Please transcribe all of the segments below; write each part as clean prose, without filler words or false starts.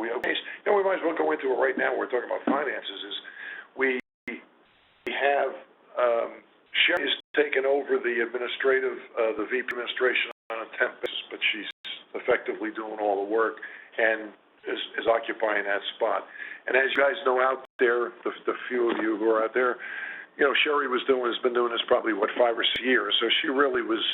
we might as well go into it right now. We're talking about finances. Is we have Sherry's taken over the VP administration on a temp basis, but she's effectively doing all the work and is occupying that spot. And as you guys know out there, the few of you who are out there, Sherry has been doing this probably 5 or 6 years, so she really was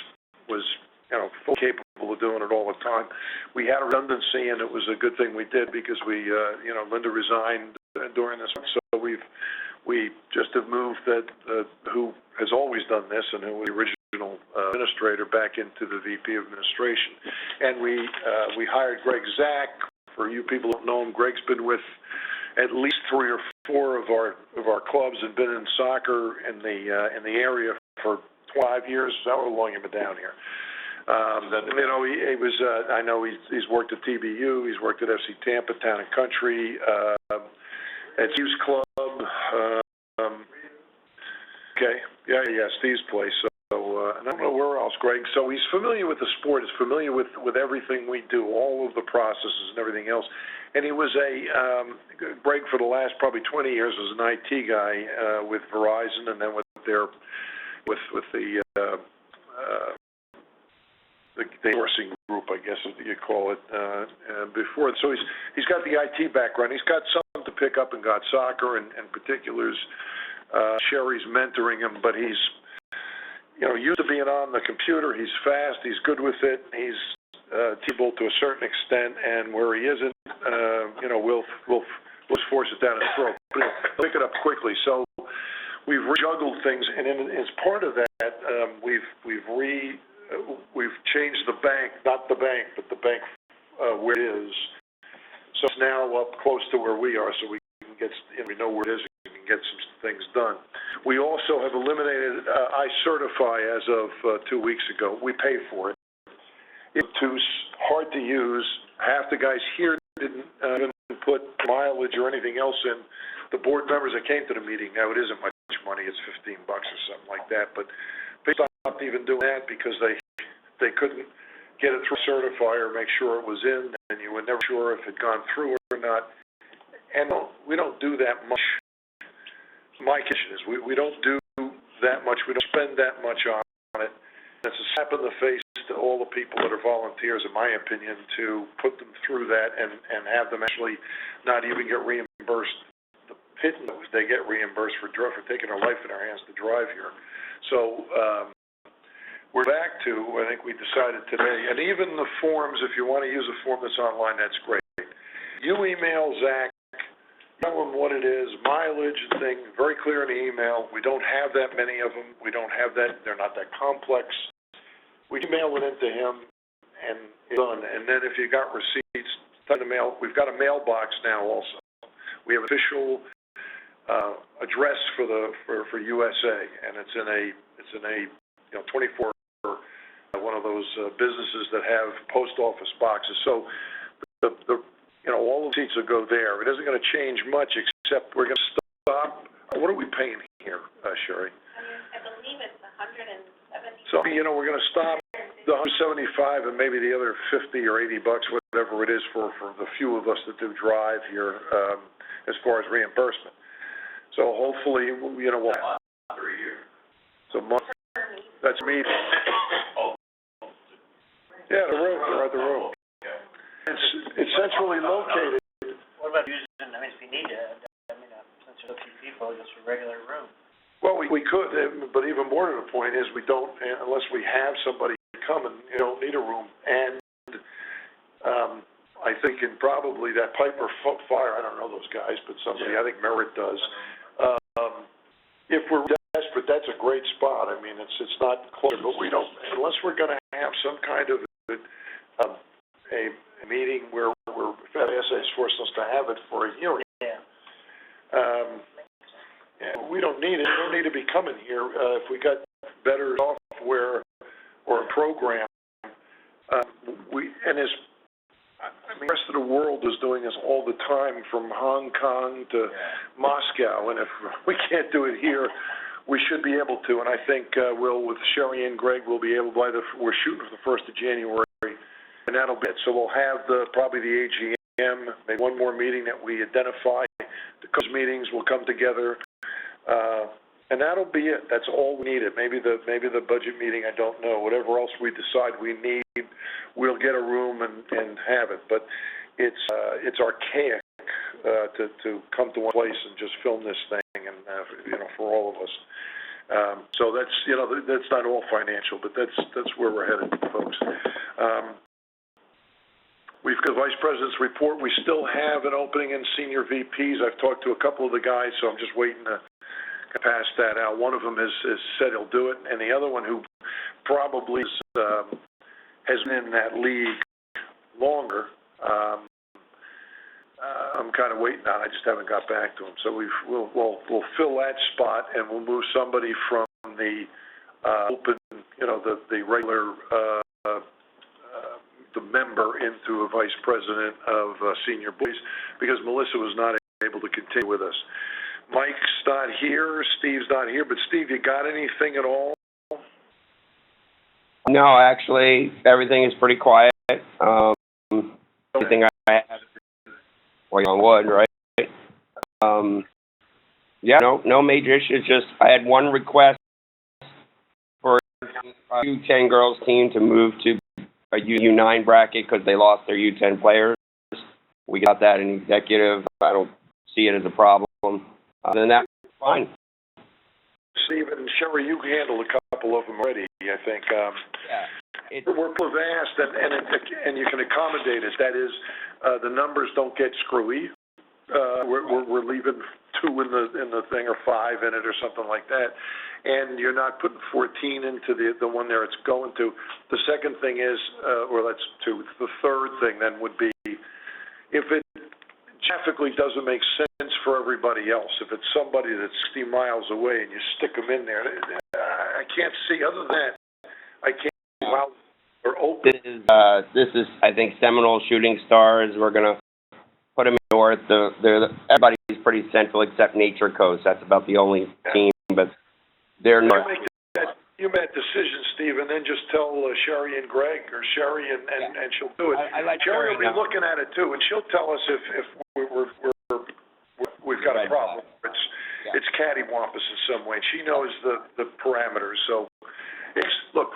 fully capable of doing it all the time. We had a redundancy, and it was a good thing we did because Linda resigned during this, so we just have moved who has always done this and who was the original administrator back into the VP of administration. And we hired Greg Zach. For you people who don't know him, Greg's been with at least 3 or 4 of our clubs and been in soccer in the area for 5 years. How long have you been down here? He was. I know he's worked at TBU. He's worked at FC Tampa, Town and Country, at Steve's Club. Steve's place. So and I don't know where else, Greg. So he's familiar with the sport. He's familiar with everything we do, all of the processes and everything else. And he was Greg for the last probably 20 years was an IT guy with Verizon, and then with the sourcing group, I guess is what you call it, before. So he's got the IT background. He's got some to pick up and got soccer and particulars. Sherry's mentoring him, but he's used to being on the computer. He's fast. He's good with it. He's teachable to a certain extent, and where he isn't, we'll force it down his throat. But he'll pick it up quickly. So we've juggled things, and as part of that, we've changed the bank, not the bank, but the bank where it is. So it's now up close to where we are, so we can get, we know where it is, we can get some things done. We also have eliminated iCertify as of 2 weeks ago. We pay for it. It's too hard to use. Half the guys here didn't even put mileage or anything else in. The board members that came to the meeting, now it isn't much money, it's $15 or something like that, but they stopped even doing that because they couldn't get it through Certify or make sure it was in, and you were never sure if it had gone through or not. And we don't do that much. My kitchen is we don't do that much. We don't spend that much on it. It's a slap in the face to all the people that are volunteers, in my opinion, to put them through that and have them actually not even get reimbursed. The pit knows they get reimbursed for taking their life in their hands to drive here. So we're back to, I think we decided today, and even the forms, if you want to use a form that's online, that's great. You email Zach, tell him what it is, mileage and thing, very clear in the email. We don't have that many of them. We don't have that, they're not that complex. We email it into him, and it's done. And then if you got receipts, send the mail. We've got a mailbox now also. We have official address for USA, and it's in a 24 one of those businesses that have post office boxes. So all the receipts will go there. It isn't going to change much, except we're going to stop. What are we paying here, Sherry? I believe it's $170. So we're going to stop the $175 and maybe the other $50 or $80, whatever it is, for the few of us that do drive here, as far as reimbursement. So hopefully, we'll have 3 years. So that's me. Yeah, the room. We're at the room. It's centrally located. What about using, if you need it, since there's a few people, just a regular room? Well, we could, but even more to the point is we don't, unless we have somebody come, and you don't need a room. And I think probably that Piper Fire, I don't know those guys, but somebody, I think Merritt does. If we're desperate, that's a great spot. I mean, it's not close, but we don't, unless we're going to have some kind of a meeting where FSA is forcing us to have it for a hearing. Yeah. We don't need it. We don't need to be coming here. If we got better software or a program, the rest of the world is doing this all the time, from Hong Kong to Moscow, and if we can't do it here, we should be able to. And I think with Sherry and Greg, we'll be able we're shooting for the 1st of January, and that'll be it. So we'll have probably the AGM PM, maybe one more meeting that we identify. The closed meetings will come together, and that'll be it. That's all we needed. Maybe the budget meeting, I don't know. Whatever else we decide we need, we'll get a room and have it. But it's archaic to come to one place and just film this thing, and for all of us. So that's not all financial, but that's where we're headed, folks. We've got Vice President's report. We still have an opening in senior VPs. I've talked to a couple of the guys, so I'm just waiting to pass that out. One of them has said he'll do it, and the other one, who probably has been in that league longer, I'm kind of waiting on. I just haven't got back to him. So we'll fill that spot, and we'll move somebody from the open, the regular the member into a vice president of senior boys, because Melissa was not able to continue with us. Mike's not here, Steve's not here, but Steve, you got anything at all? No, actually, everything is pretty quiet. Everything I have, on wood, right? Yeah, no major issues. Just I had one request for a U10 girls team to move to a U9 bracket because they lost their U10 players. We got that in executive. I don't see it as a problem. Other than that, fine. Steve and Sherry, you handled a couple of them already, I think. We're vast, and you can accommodate it. That is, the numbers don't get screwy. We're leaving 2 in the thing, or 5 in it, or something like that. And you're not putting 14 into the one there it's going to. The second thing is, or that's 2. The third thing then would be, if it geographically doesn't make sense for everybody else, if it's somebody that's 60 miles away and you stick them in there, I can't see, other than that, I can't see how they're open. This is, I think, Seminole Shooting Stars. We're going to put them north. Everybody's pretty central except Nature Coast. That's about the only team, but they're north. You made that decision, Steve, and then just tell Sherry and Greg, or Sherry, and she'll do it. I like Sherry will be looking at it too, and she'll tell us if we've got a problem. It's cattywampus in some way. She knows the parameters. So, look,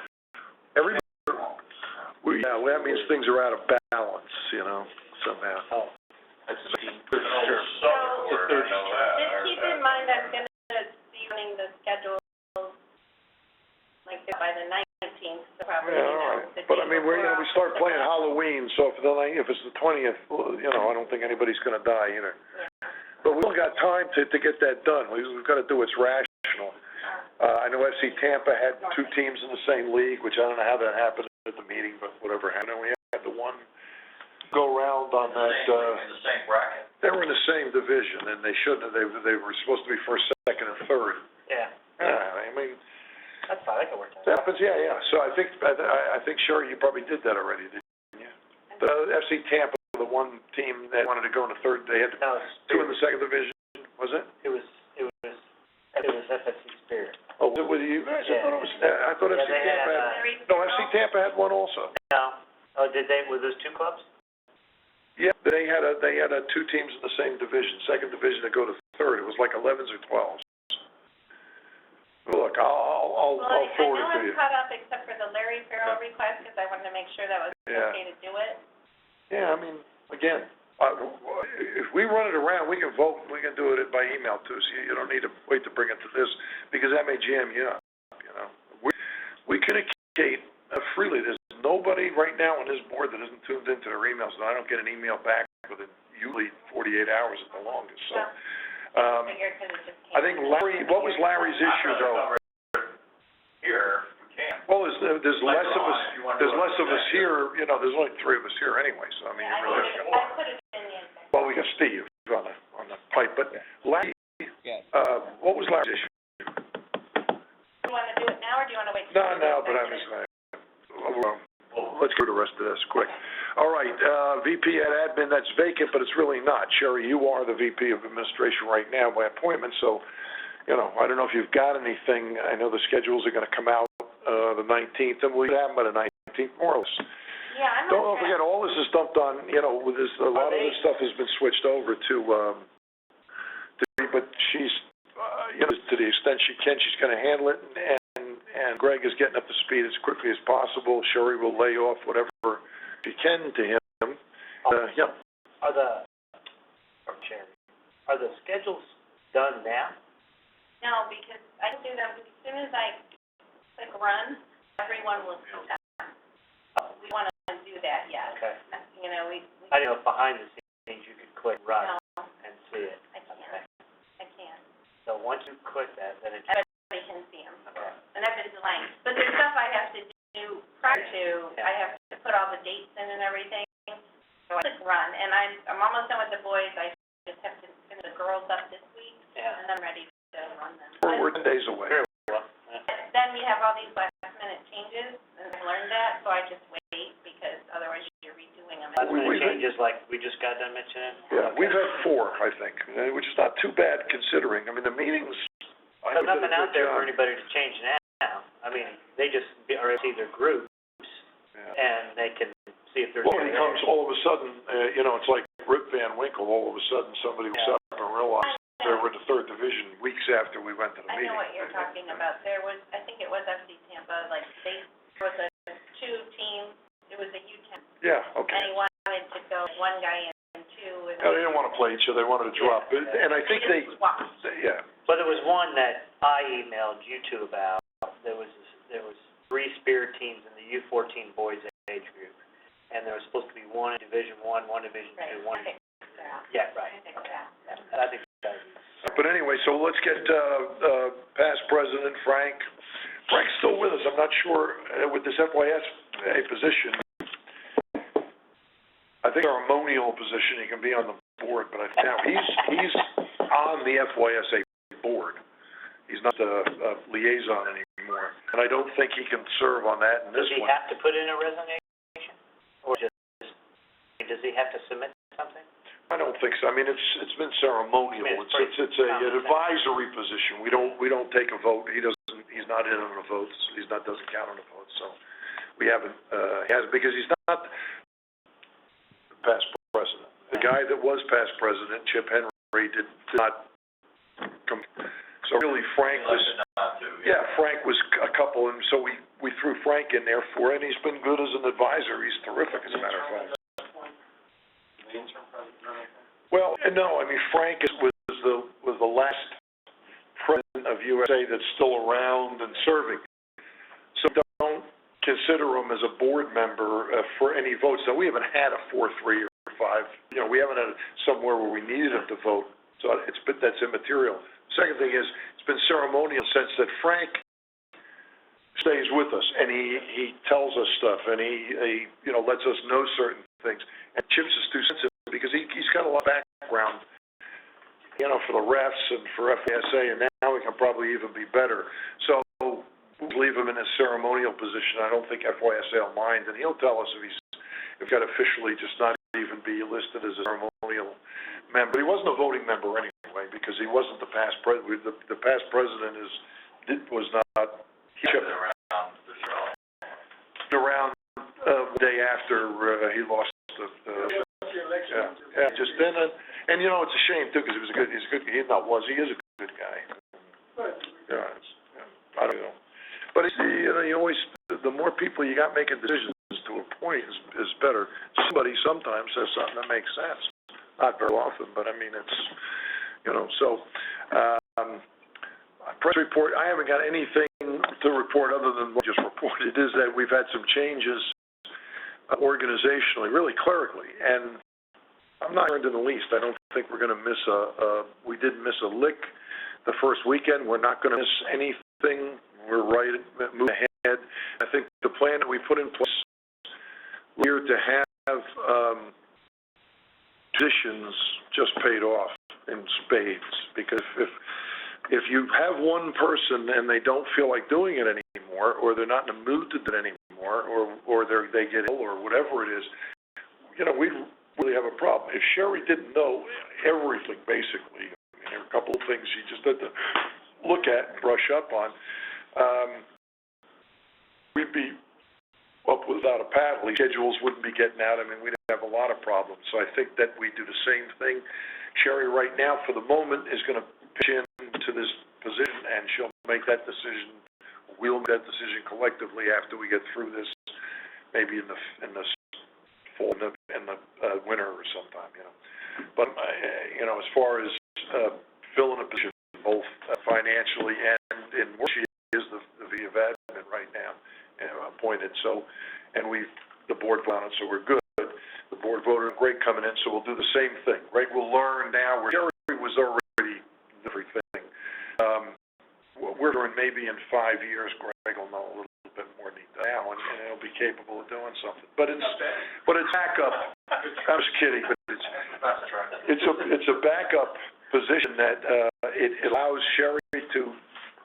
everybody. That means things are out of balance, somehow. So, just keep in mind, I'm going to be running the schedule by the 19th, so probably, all right. But I mean, we start playing Halloween, so if it's the 20th, I don't think anybody's going to die either. Yeah. But we've got time to get that done. We've got to do what's rational. I know FC Tampa had 2 teams in the same league, which I don't know how that happened at the meeting, but whatever happened. We had the one go round on that. In the same bracket. They were in the same division, and they shouldn't have. They were supposed to be first, second, and third. Yeah. I mean. That's fine, that can work out. That happens, yeah. So I think Sherry, you probably did that already, didn't you? The FC Tampa, the one team that wanted to go in the third, they had 2 in the second division, was it? It was FSC Spirit. Oh, was it with you guys? I thought FC Tampa had. No, FC Tampa had one also. No. Oh, did they? Were those 2 clubs? Yeah, they had 2 teams in the same division, second division, to go to third. It was like 11s or 12s. Look, I'll forward it to you. I know I'm caught up except for the Larry Farrell request, because I wanted to make sure that was okay to do it. Yeah, I mean, again, if we run it around, we can vote. We can do it by email too. So you don't need to wait to bring it to this, because that may jam you up. We communicate freely. There's nobody right now on this board that isn't tuned into their emails, and I don't get an email back within usually 48 hours at the longest. So. I think Larry. What was Larry's issue though? Here, we can. Well, there's less of us. There's less of us here. There's only 3 of us here anyway. So I mean, I put it in the agenda. well, we got Steve on the pipe, but Larry. What was Larry's issue? Do you want to do it now, or do you want to wait? No, but I'm just saying. Let's go to the rest of this quick. All right, VP at admin, that's vacant, but it's really not. Sherry, you are the VP of administration right now by appointment, so, I don't know if you've got anything. I know the schedules are going to come out the 19th, and we'll have them by the 19th, more or less. Yeah, I'm Don't not sure. forget, all this is dumped on, you know, with this, a lot of this stuff has been switched over to but she's, you know, to the extent she can, she's gonna handle it, and Greg is getting up to speed as quickly as possible. Sherry will lay off whatever she can to him. Yeah. Are the schedules done now? No, because I can do them, as soon as I click run, everyone will see that. We wanna do that, yes. Okay. You know, we I didn't know if behind the scenes you could click run no, and see it. I can't. Okay. I can't. So once you click that, then it's, Everybody can see them. okay. And I've been delaying. But there's stuff I have to do prior to, I have to put all the dates in and everything. So I click run, and I'm almost done with the boys. I just have to finish the girls up this week, Yeah. and I'm ready to run them. We're 10 days away. Very well. Yeah. But then we have all these last minute changes, and I've learned that, so I just wait, because otherwise you're redoing them. Last We- minute we've- changes like we just got done mentioning? Yeah, we've had 4, I think, which is not too bad considering. I mean, the meetings, I There's think did a nothing out good there job. for anybody to change now. I mean, they just are see their groups, Yeah. and they can see if there's. Well, it comes all of a sudden, you know, it's like Rip Van Winkle, all of a sudden somebody wakes up and realizes they were in the 3rd Division weeks after we went to the I meeting. know what you're talking about. There was, I think it was FC Tampa, like, there was a 2-team, it was a U-10. Yeah, okay. And he wanted to go one guy and 2, and No, they didn't want to play each other, they wanted to drop it, and I think just swapped. yeah. But there was one that I emailed you two about. There was 3 Spirit teams in the U14 boys age group, and there was supposed to be one in Division I, one Division Right, II, one. I fixed that. Yeah, right. I fixed that. I think that would be. But anyway, so let's get, past president Frank. Frank's still with us, I'm not sure, with this FYS position. I think ceremonial position, he can be on the board, but now he's on the FYSA board. He's not a liaison anymore, and I don't think he can serve on that in this Does he one. have to put in a resignation, or just does he have to submit something? I don't think so. I mean, it's been ceremonial. I mean, it's It's an advisory position. We don't take a vote. He's not in on the votes. Doesn't count on the votes. So we haven't, because he's not the past president. The guy that was past president, Chip Henry, did not come. So really, Frank was, Frank was a couple, and so we threw Frank in there and he's been good as an advisor. He's terrific, as a matter of fact. Well, no, I mean, Frank was the last president of USA that's still around and serving. So don't consider him as a board member for any votes. Now, we haven't had a 4-3 or 5. You know, we haven't had somewhere where we needed him to vote. So that's immaterial. Second thing is, it's been ceremonial in the sense that Frank stays with us and he tells us stuff and he you know, lets us know certain things. And Chip's is too sensitive because he's got a lot of background, you know, for the refs and for FSA, and now he can probably even be better. So we'll leave him in a ceremonial position. I don't think FYSA will mind, and he'll tell us if he's got officially just not even be listed as a ceremonial member. But he wasn't a voting member anyway because he wasn't the past president. The past president was not. He kept around the day after he lost the just then, and you know, it's a shame too, because he is a good guy. I don't know, but it's, you know, you always, the more people you got making decisions to a point is better. Somebody sometimes says something that makes sense, not very often, but I mean, it's, you know, so, press report, I haven't got anything to report other than what I just reported, is that we've had some changes organizationally, really clerically, and I'm not concerned in the least. I don't think we're going to miss we didn't miss a lick the first weekend. We're not going to miss anything. We're right, moving ahead. I think the plan that we put in place here to have positions just paid off in spades, because if you have one person and they don't feel like doing it anymore, or they're not in the mood to do it anymore, or they get ill, or whatever it is, you know, we really have a problem. If Sherry didn't know everything, basically, I mean, there are a couple of things she just had to look at and brush up on, we'd be up without a paddle, these schedules wouldn't be getting out. I mean, we'd have a lot of problems. So I think that we do the same thing. Sherry, right now, for the moment, is going to pitch into this position, and she'll make that decision. We'll make that decision collectively after we get through this, maybe in the fall, in the winter or sometime, you know. But, you know, as far as filling a position, both financially and in work, she is the VP of admin right now, appointed. So, and the board voted on it, so we're good. The board voted on Greg coming in, so we'll do the same thing. Greg will learn now where Sherry was already everything. We're doing maybe in 5 years, Greg will know a little bit more detail now, and he'll be capable of doing something. But it's backup. I was kidding, but it's a backup position that it allows Sherry to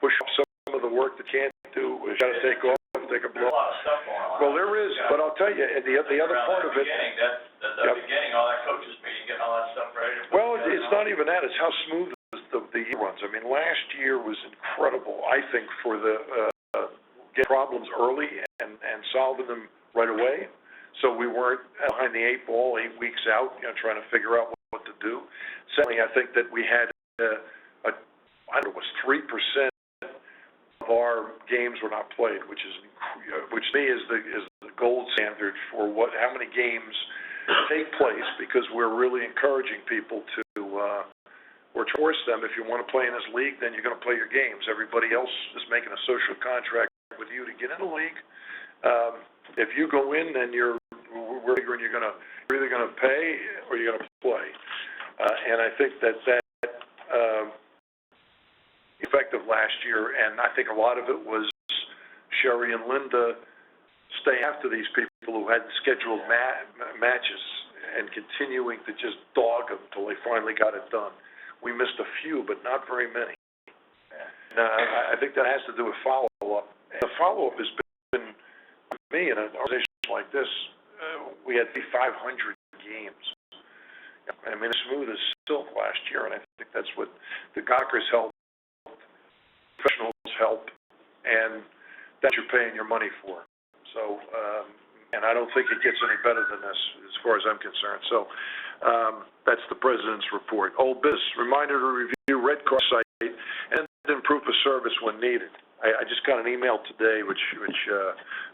push off some of the work that can't do. She's got to take off, take a blow. There's a lot of stuff going on. Well, there is, but I'll tell you, the other part of it. The beginning, all that coaches meeting, getting all that stuff ready. Well, it's not even that. It's how smooth the year runs. I mean, last year was incredible, I think, for the get problems early and solving them right away. So we weren't behind the 8 ball 8 weeks out, you know, trying to figure out what to do. Secondly, I think that we had I don't know, it was 3% of our games were not played, which to me is the gold standard for how many games take place, because we're really encouraging people to or force them. If you want to play in this league, then you're going to play your games. Everybody else is making a social contract with you to get in the league. If you go in, then we're figuring you're either going to pay or you're going to play. And I think that effective last year, and I think a lot of it was Sherry and Linda staying after these people who hadn't scheduled matches and continuing to just dog them until they finally got it done. We missed a few, but not very many. I think that has to do with follow-up. And the follow-up has been, with me, in an organization like this, we had 500 games. I mean, as smooth as silk last year, and I think that's what the Gawkers help, professionals help, and that's what you're paying your money for. So, and I don't think it gets any better than this, as far as I'm concerned. So, that's the President's report. Old business, reminder to review Red Cross site and improve the service when needed. I just got an email today, which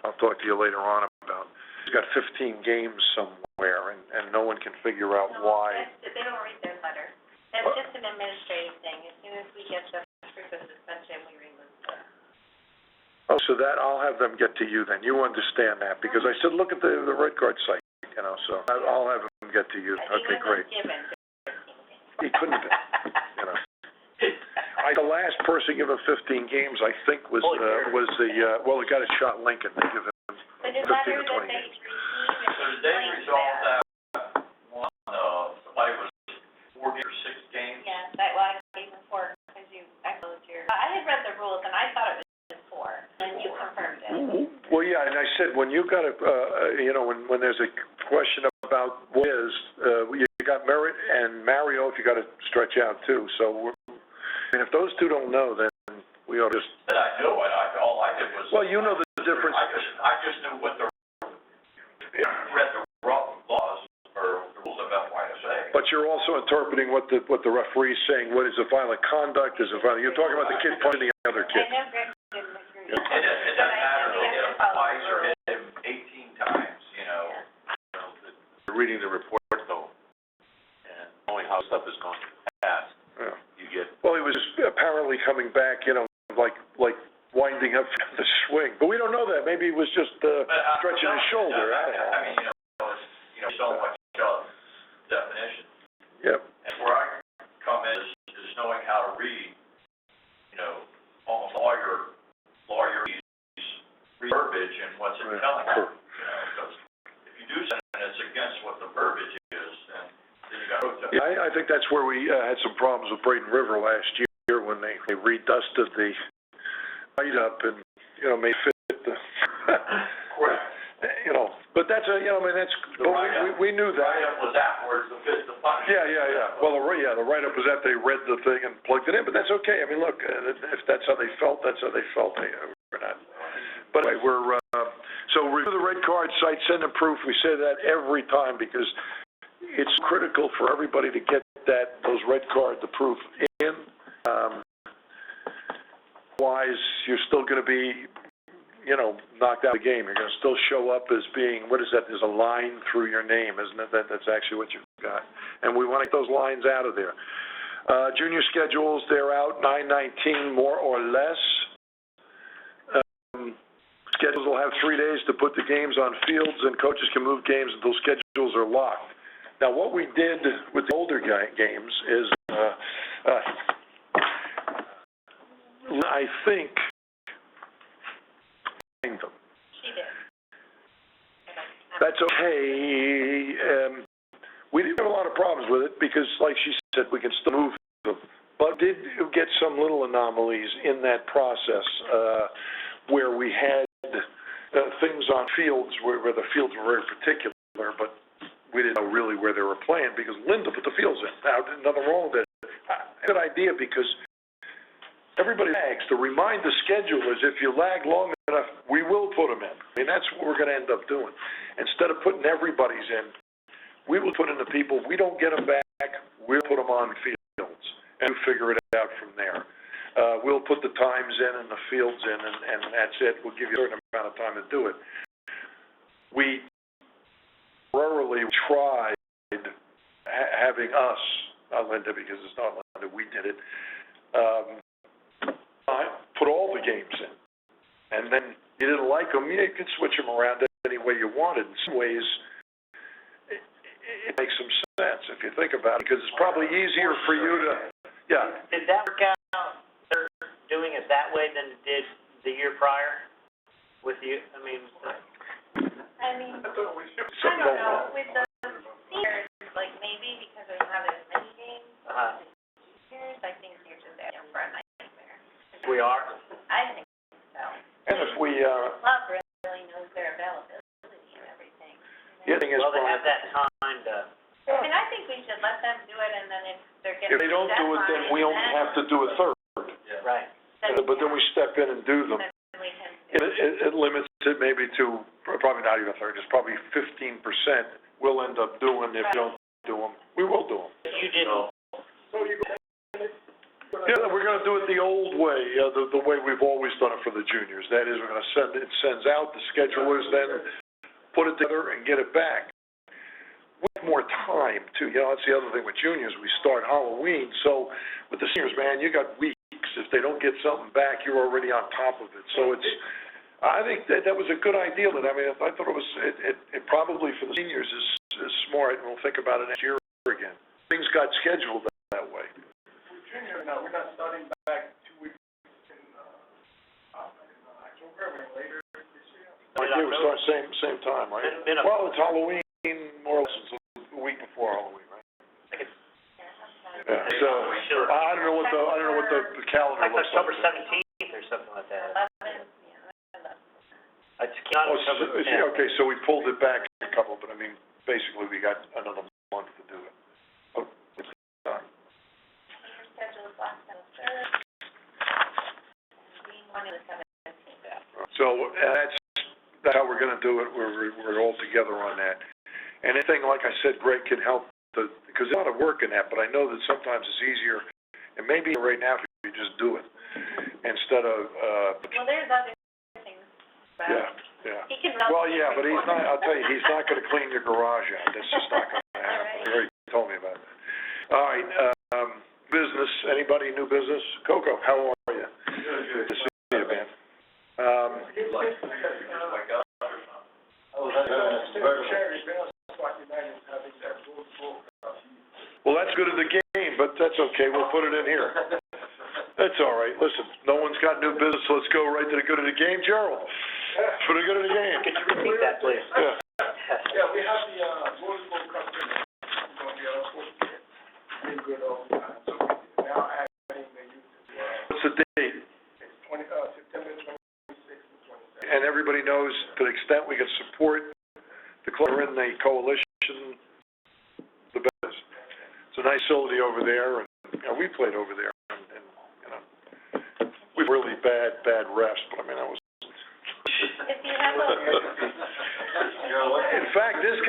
I'll talk to you later on about. He's got 15 games somewhere, and no one can figure out why. They don't read their letter. That's just an administrative thing. As soon as we get the proof of suspension, we remove them. Oh, so that I'll have them get to you then. You understand that, because I said, look at the Red Guard site, you know, so I'll have them get to you. Okay, great. He couldn't have been, you know. The last person given 15 games, I think, was the guy that shot Lincoln. They give him But the 15 letter to 20 that they games. received, So did they resolve that one, somebody was 4 or 6 games? yes, I gave them 4, because I closed your, I had read the rules, and I thought it was 4, and you confirmed it. Well, yeah, and I said, when you got when there's a question about what is, you got Merritt and Mario, if you got to stretch out too. So, if those two don't know, then we ought to just. But I knew it. All I did was. Well, you know the difference. I just knew what read the laws or the rules of FYSA. But you're also interpreting what the referee's saying. What is a violent conduct? Is a violent? You're talking about the kid punching the other kid. I know Greg didn't agree. It doesn't matter if you hit him twice or hit him 18 times, you know. Reading the report, though, and knowing how stuff is going to pass, Yeah. you get. Well, he was apparently coming back, like winding up the swing. But we don't know that. Maybe he was just stretching his shoulder. I mean, it's so much of definition. Yep. And where I come in is knowing how to read, almost lawyerese verbiage and what's it telling you. Because if you do something that's against what the verbiage is, then you got to. Yeah, I think that's where we had some problems with Braden River last year when they redusted the write-up and, may fit the, Correct. but that's that's, we knew that. Write-up was afterwards, the punishment. Yeah. Well, the write-up was that they read the thing and plugged it in, but that's okay. I mean, look, if that's how they felt, that's how they felt. We're not. But anyway, So review the red card site, send them proof. We say that every time because it's critical for everybody to get those red card, the proof in. Otherwise, you're still going to be, knocked out of the game. You're going to still show up as being, what is that? There's a line through your name, isn't it? That's actually what you've got. And we want to get those lines out of there. Junior schedules, they're out 9/19, more or less. Schedules will have 3 days to put the games on fields, and coaches can move games until schedules are locked. Now, what we did with the older games is, I think, them. She did. That's okay. We didn't have a lot of problems with it because, like she said, we can still move them. But did get some little anomalies in that process where we had things on fields where the fields were very particular, but we didn't know really where they were playing because Linda put the fields in. Now, nothing wrong with it. Good idea because everybody lags. To remind the schedulers, if you lag long enough, we will put them in. I mean, that's what we're going to end up doing. Instead of putting everybody's in, we will put in the people. We don't get them back. We'll put them on fields and figure it out from there. We'll put the times in and the fields in, and that's it. We'll give you a certain amount of time to do it. We rarely tried having us, not Linda because it's not Linda, we did it, put all the games in. And then you didn't like them, you could switch them around any way you wanted. In some ways, it makes some sense if you think about it, because it's probably easier for you to, yeah. Did that work out, they're doing it that way than it did the year prior with you? I don't know, with the seniors, like maybe because there's not as many games, juniors, I think you're just asking for a nightmare. We are? I think so. And if we, Club really knows their availability and everything. the thing is, Well, they have that time to, I mean, I think we should let them do it, and then if they're getting if they don't do it, then we only have to do a third. right. But then we step in and do them. Then we can It limits it maybe to, probably not even a third, it's probably 15% we'll end up doing if you don't do them. We will do them. You didn't, Yeah, we're going to do it the old way, the way we've always done it for the juniors. That is, we're going to sends out, the schedulers then put it together and get it back. With more time, too. That's the other thing with juniors. We start Halloween, so with the seniors, man, you got weeks. If they don't get something back, you're already on top of it. So I think that was a good idea. I thought it was, it probably for the seniors is smart, and we'll think about it next year again. Things got scheduled that way. Junior, now, we're not starting back 2 weeks in October, we're later this year. Yeah, we start same time, right? Well, it's Halloween, more or less, it's a week before Halloween, right? Yeah, so, I don't know what the calendar like looks October like. 17th or something like that. 11, It's not Oh, October 10th. okay, so we pulled it back a couple, but I mean, basically, we got another month to do it. Oh, it's done. Your schedule is locked on the 3rd, being one of the 17th. So that's how we're going to do it. We're all together on that. And anything, like I said, Greg can help, because there's a lot of work in that, but I know that sometimes it's easier, and maybe right now if you just do it, instead of, Well, there's other things. yeah. He can. Well, yeah, but he's not, I'll tell you, he's not going to clean your garage out. That's just not going to happen. He already told me about that. All right, business, anybody new business? Coco, how are you? Good to see you, man. Well, that's good at the game, but that's okay. We'll put it in here. That's all right. Listen, no one's got new business. Let's go right to the good of the game. Gerald, for the good of the game. Could you repeat that, please? Yeah. Yeah, we have the, Louisville Cup, going to be in good old time, so we're now adding the youth as well. What's the date? It's September 26th and 27th. And everybody knows, to the extent we can support the club in the coalition, the best. It's a nice facility over there, and we played over there, and we were really bad refs, but I mean, that was. if you have a, In fact, this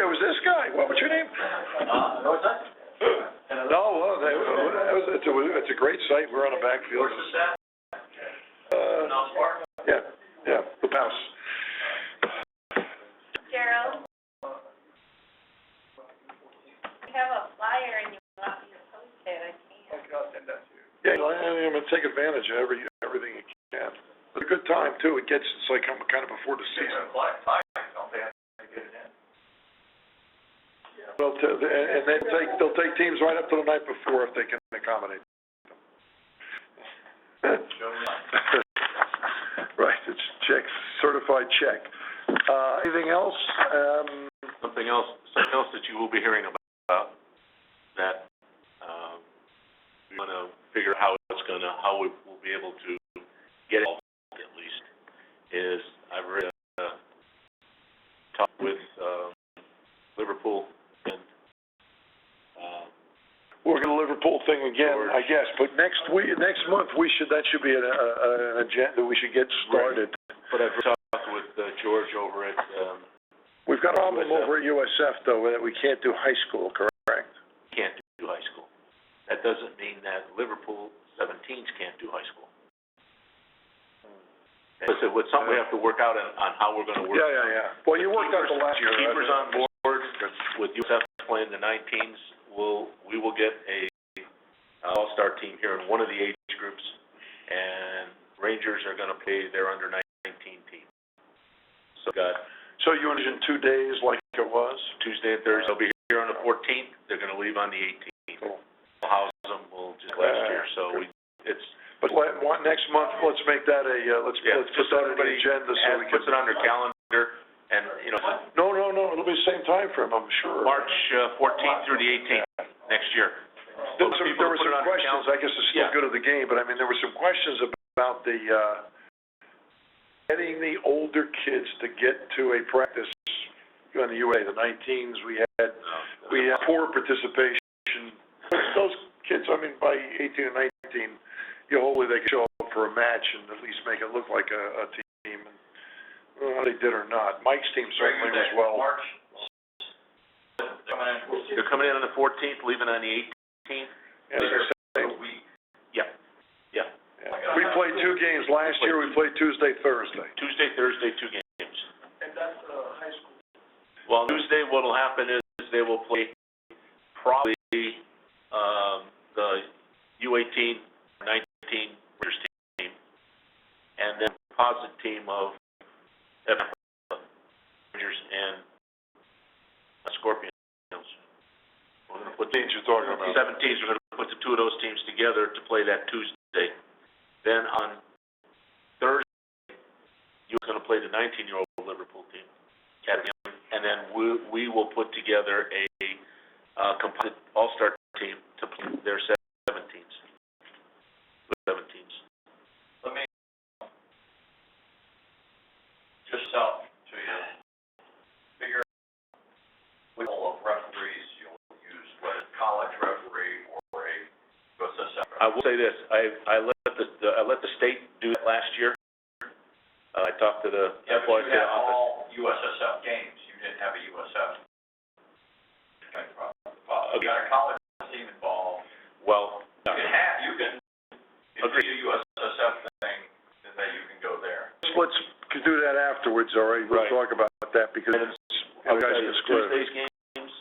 guy, what was your name? What's that? No, it's a great site, we're on a backfield. Where's this at? Nels Park? Yeah, the house. Gerald, you have a flyer and you want me to post it, I can't. Okay, I'll send that to you. Yeah, I'm gonna take advantage of everything you can. It's a good time too, it's like I'm kind of before the season. Don't they have to get it in? And they'll take teams right up to the night before if they can accommodate them. Right, it's check, certified check. Anything else? Something else that you will be hearing about, that, we wanna figure out how we will be able to get it at least, is I've already, talked with, Liverpool and, We're gonna Liverpool thing again, I guess, but next month, that should be an agenda, we should get started. but I've talked with, George over at, We've got a problem USF. over at USF though, that we can't do high school, correct? can't do high school. That doesn't mean that Liverpool 17s can't do high school. Listen, it's something we have to work out on how we're gonna work. Yeah. Well, you worked out the last year. Keepers on board, with USF playing the 19s, we will get a all-star team here in one of the age groups, and Rangers are gonna play their under 19 team. So you envision 2 days like it was? Tuesday and Thursday, they'll be here on the 14th, they're gonna leave on the 18th. Cool. We'll house them, just last year, so But next month, let's make that let's put that on the agenda so we can. puts it on their calendar, and, No, it'll be the same time frame, I'm sure. March 14th through the 18th next year. There were some questions, I guess it's still Yeah. good of the game, but I mean, there were some questions about the, getting the older kids to get to a practice on the UA, the 19s, we had poor participation. Those kids, I mean, by 18 and 19, hopefully they can show up for a match and at least make it look like a team. And, they did or not. Mike's team certainly was well. March. They're coming in on the 14th, leaving on the 18th. Yeah, it's the same. Yeah. Yeah. We played 2 games last year, we played Tuesday, Thursday. Tuesday, Thursday, 2 games. And that's, high school. Well, Tuesday, what'll happen is they will play probably, the U18, 19 Rangers team, and then composite team of Rangers and Scorpions. We're gonna put Teams you're talking about. 17s, we're gonna put the 2 of those teams together to play that Tuesday. Then on Thursday, you're gonna play the 19-year-old Liverpool team, academy, and then we will put together a composite all-star team to play their 17s. Let me just out to you, figure out which of referees you'll use, whether college referee or a USSF. I will say this, I let the state do that last year. I talked to the Yeah, but FYC you had office. all USSF games, you didn't have a USF. You got a college team involved. Well, You can, if you Agreed. do a USSF thing, then you can go there. Let's do that afterwards, all right? We'll Right. talk about that because I'll you guys tell you, disclosed. Tuesday's games,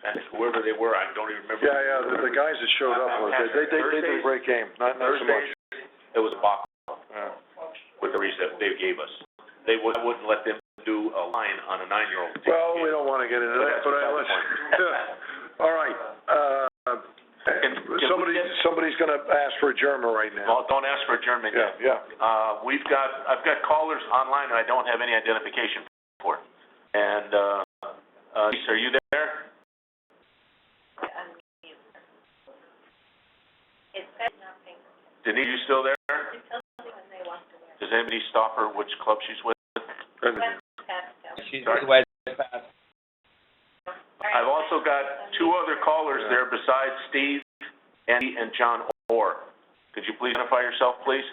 and whoever they were, I don't even remember. Yeah, the guys that showed up, they did a great game, not so much. Thursdays, it was a box Yeah. with the reason that they gave us. I wouldn't let them do a line on a 9-year-old. Well, we don't want to get into that, but all right, somebody's gonna ask for adjournment right now. Well, don't ask for adjournment yet. Yeah. I've got callers online that I don't have any identification for. And, Lisa, are you there? Unmute. It says nothing. Denise, you still there? It tells me when they walked away. Does anybody stop her which club she's with? West Pasco. She's West Pass. I've also got 2 other callers there besides Steve, Andy, and John Orr. Could you please identify yourself, please?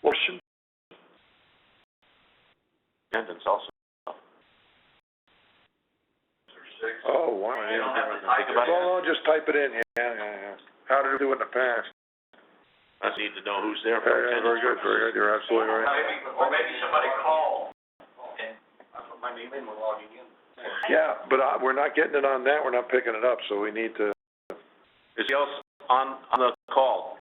Question? attendance also. Oh, wow, I didn't Think about it. Well, just type it in, yeah. How did it do it in the past? I need to know who's there for Yeah, attendance. very good, you're absolutely right. Or maybe somebody called and I put my name in, we're logging in. Yeah, but we're not getting it on that, we're not picking it up, so we need to, Is he else on the call?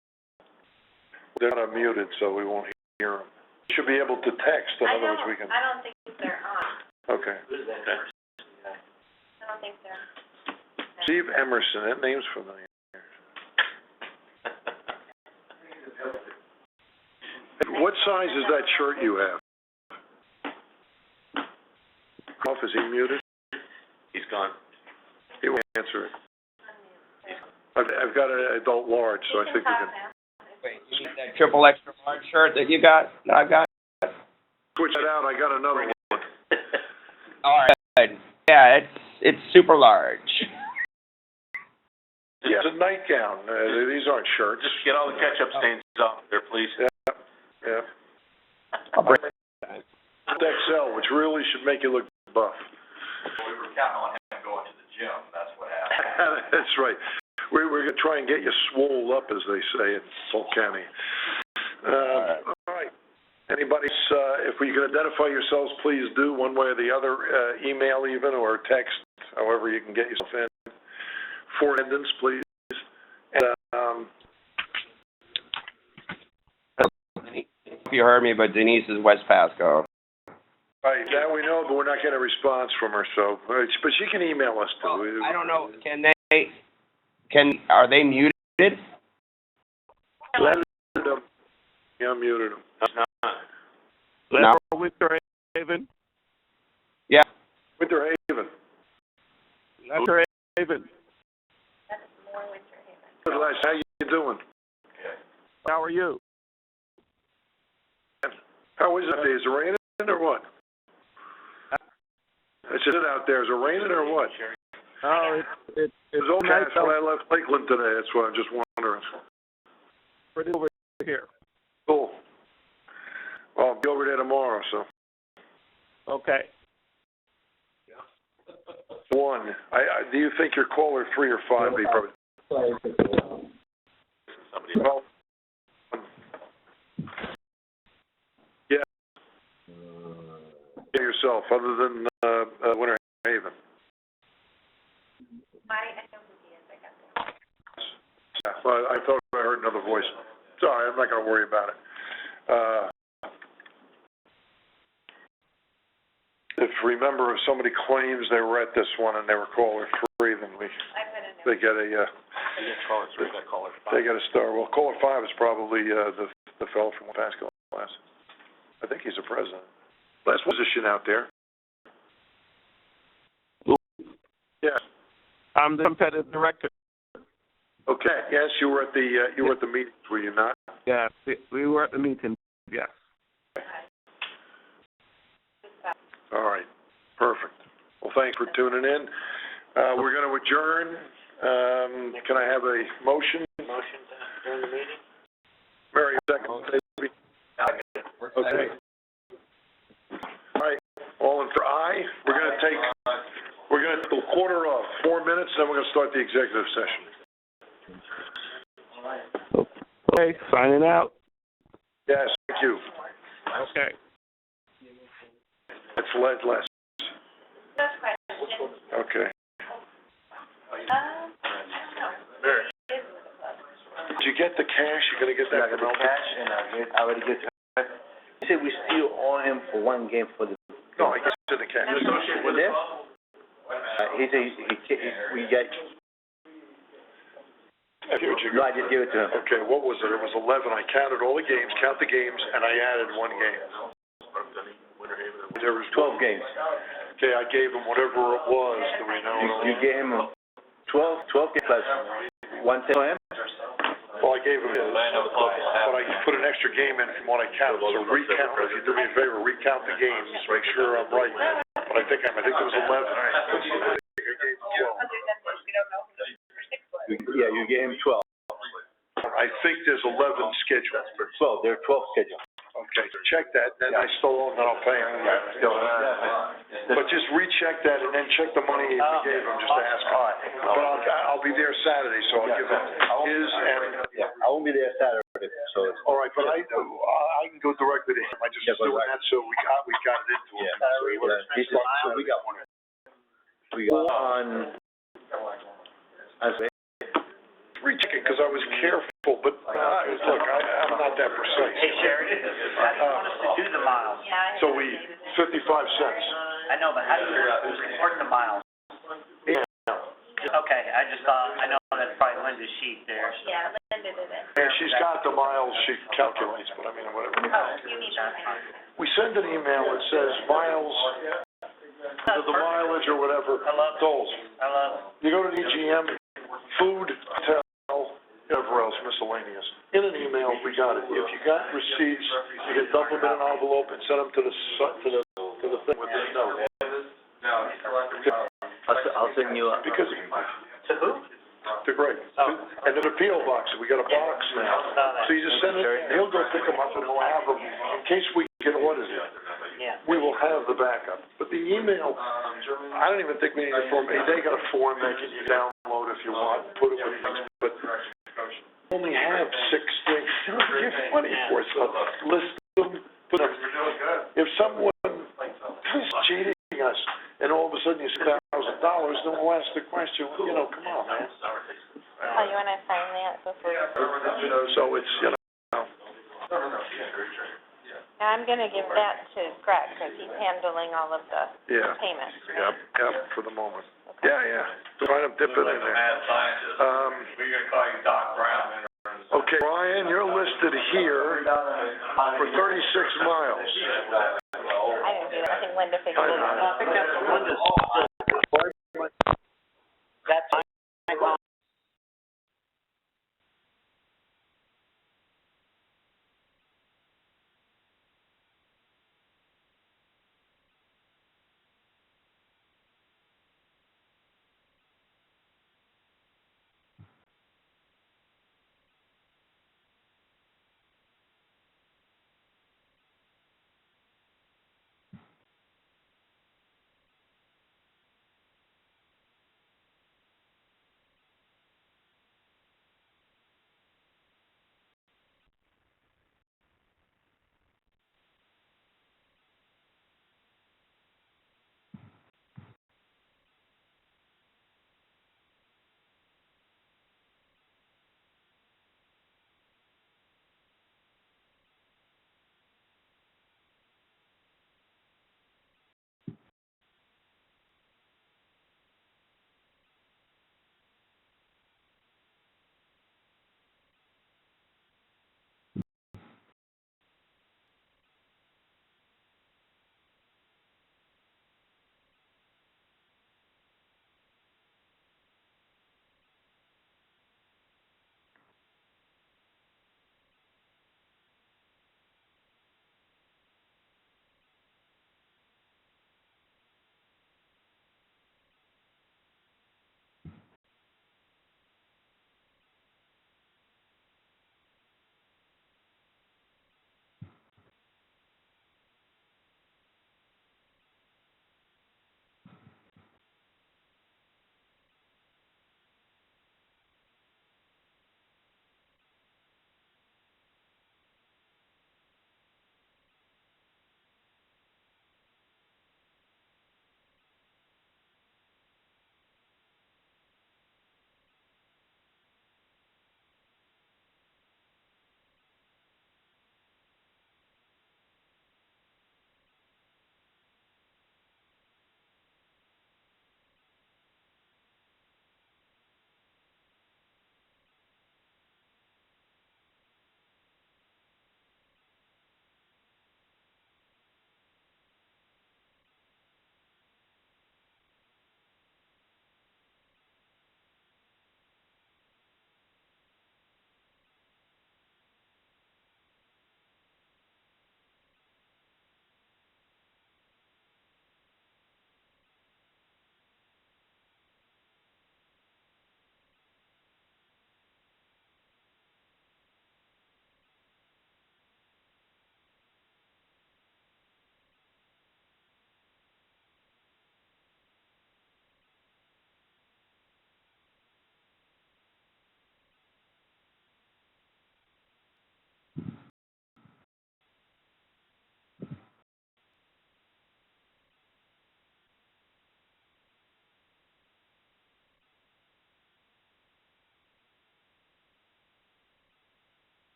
they're not muted, so we won't hear them. Should be able to text, in other words, we can, I don't think they're on. okay. Who's that Okay. person? I don't think they're. Steve Emerson, that name's familiar. What size is that shirt you have? Off, is he muted? He's gone. He won't answer it. I've got an adult large, so I think we can Wait, you need that triple extra large shirt that you got, that I've got? switch it out, I got another one. All right. Yeah, it's super large. Yeah, it's a nightgown, these aren't shirts. Just get all the ketchup stains off there, please. Yeah. I'll bring it. XL, which really should make you look buff. We were counting on him going to the gym, that's what happened. That's right. We're gonna try and get you swole up, as they say in Polk County. All right. Anybody, if we can identify yourselves, please do, one way or the other, email even, or text, however you can get yourself in. For attendance, please. And, You heard me, but Denise is West Pasco. right, that we know, but we're not getting a response from her, so, but she can email us too. I don't know, are they muted? Let them, yeah, I muted them. No. Winter Haven. Yeah. Winter Haven. Winter Haven. That's more Winter Haven. Les, how you doing? How are you? How is it out there? Is it raining or what? Is it out there? Is it raining or what? Oh, it's It was nice overcast when I left Lakeland today, that's why I'm just wondering. pretty over here. Cool. Well, I'll be over there tomorrow, so. Okay. One, do you think you're caller 3 or 5, B, probably? Somebody. Well, yeah. Yourself, other than, Winter Haven. I know who he is, I got that. Yeah, well, I thought I heard another voice. Sorry, I'm not gonna worry about it. If remember, if somebody claims they were at this one and they were caller 3, then I put a note. they get a, You didn't call it 3, you got caller 5. they get a star. Well, caller 5 is probably, the fellow from Pasco class. I think he's a president. Last position out there. Yeah. I'm the competitive director. Okay. Yes, you were at the meetings, were you not? Yes, we were at the meeting. Yes. All right. Perfect. Well, thanks for tuning in. We're gonna adjourn. Can I have a motion? Motion to adjourn the meeting? Mary, second, maybe? Okay. All right. All in for aye. We're gonna take a quarter of 4 minutes, then we're gonna start the executive session. Okay, signing out. Yes, thank you. Okay. It's led less. That's question. Okay. I don't know. Mary. It is with the club. Did you get the cash? You're gonna get that from Elton? I already get it. You said we still owe him for one game for the. No, I guess it's in the cash. Associated with There? the club? He said we got. I get what you No, got. I just gave it to him. Okay, what was it? It was 11. I counted all the games, count the games, and I added one game. Winter Haven. There was 12 games. Okay, I gave him whatever it was. Do we know? You gave him 12 games plus 1 to him. Well, I gave him his, but I put an extra game in from what I counted. So recount, if you do me a favor, recount the games, make sure I'm right. But I think it was 11. I gave him 12. Other than this, we don't know who the number 6 was. Yeah, you gave him 12. I think there's 11 scheduled. 12. There are 12 scheduled. Okay, check that, and I still owe him, then I'll pay him. But just recheck that and then check the money we gave him, just to ask him. All right. But I'll be there Saturday, so I'll give him his and, Yeah, I won't be there Saturday, so it's. all right, but I can go directly to him. I just was doing that so we got it into him. So we got one. We got on, Recheck it, because I was careful, but, look, I'm not that precise. Hey, Sherry, how do you want us to do the miles? Yeah, I have So to we, say 55 this. cents. I know, but how do you report the miles? Yeah. Okay, I just thought, I know that's probably Linda's sheet there. Yeah, Linda did it. Yeah, she's got the miles she calculates, but I mean, whatever. Oh, you need that. We send an email that says miles, the mileage or whatever, I love it. tolls. I love it. You go to the EGM, food, hotel, whatever else miscellaneous. In an email, we got it. If you got receipts, you can dump them in an envelope and send them to the thing with the note. I'll send you a. Because, To who? to Greg. And then a P.O. box, we got a box now. So you just send it, he'll go pick them up and he'll have them, in case we get audited. Yeah. We will have the backup. But the email, I don't even think we need a form. They got a form they can you download if you want, put it with things, but only have 6 things. Give money for it, so list them, put them. If someone is cheating us and all of a sudden you spend $1,000, then we'll ask the question, you know, come on, man. Oh, you wanna sign that before? So it's, you know. I'm gonna give that to Greg, because he's handling all of the Yeah. payments. Yep, for the moment. Yeah. Try to dip it in there. Mad scientist. We're gonna call you Doc Brown. Okay, Ryan, you're listed here for 36 miles. I didn't do that, I think Linda figured it out. I think that's Linda's. That's my phone.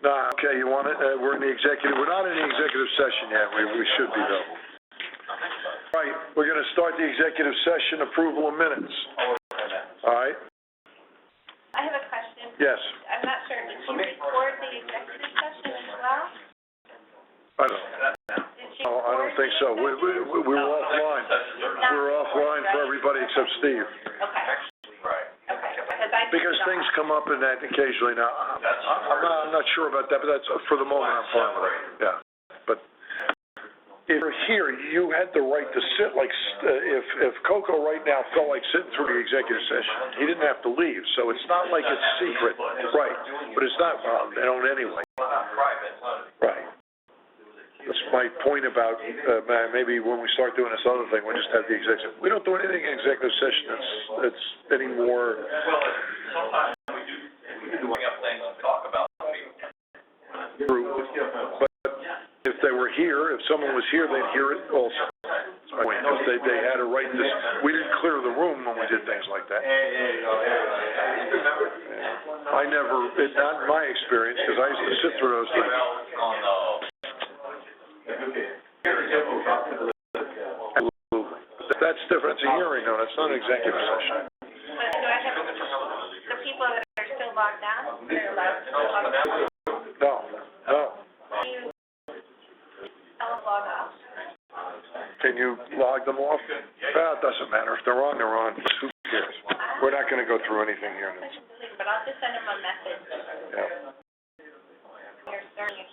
Nah, okay, you want it, we're in the executive, we're not in the executive session yet, we should be though. Right, we're gonna start the executive session, approval of minutes. All right, I have a question. yes, I'm not sure, did she record the executive session as well? I don't know. Did she No, I don't record think the so, executive? we're offline, we're offline for everybody except Steve. Okay, Right. okay, because I. Because things come up in that occasionally now, I'm not sure about that, but that's, for the moment, I'm fine with it, yeah. But if you're here, you had the right to sit, like, if Coco right now felt like sitting through the executive session, he didn't have to leave, so it's not like it's secret, right, but it's not, they don't anyway. Right. That's my point about, maybe when we start doing this other thing, we'll just have the executive, we don't do anything in executive session that's any more. Well, sometimes we do bring up things and talk about people. True, but if they were here, if someone was here, they'd hear it also. If they had a right to, we didn't clear the room when we did things like that. I never, it's not my experience, because I used to sit through those things. That's different, it's a hearing though, that's not an executive session. But do I have, the people that are still logged on, they're allowed to log on? No. Do you tell them log off? Can you log them off? Well, it doesn't matter, if they're on, they're on, who cares? We're not gonna go through anything here. But I'll just send them a message. Yeah. You're starting.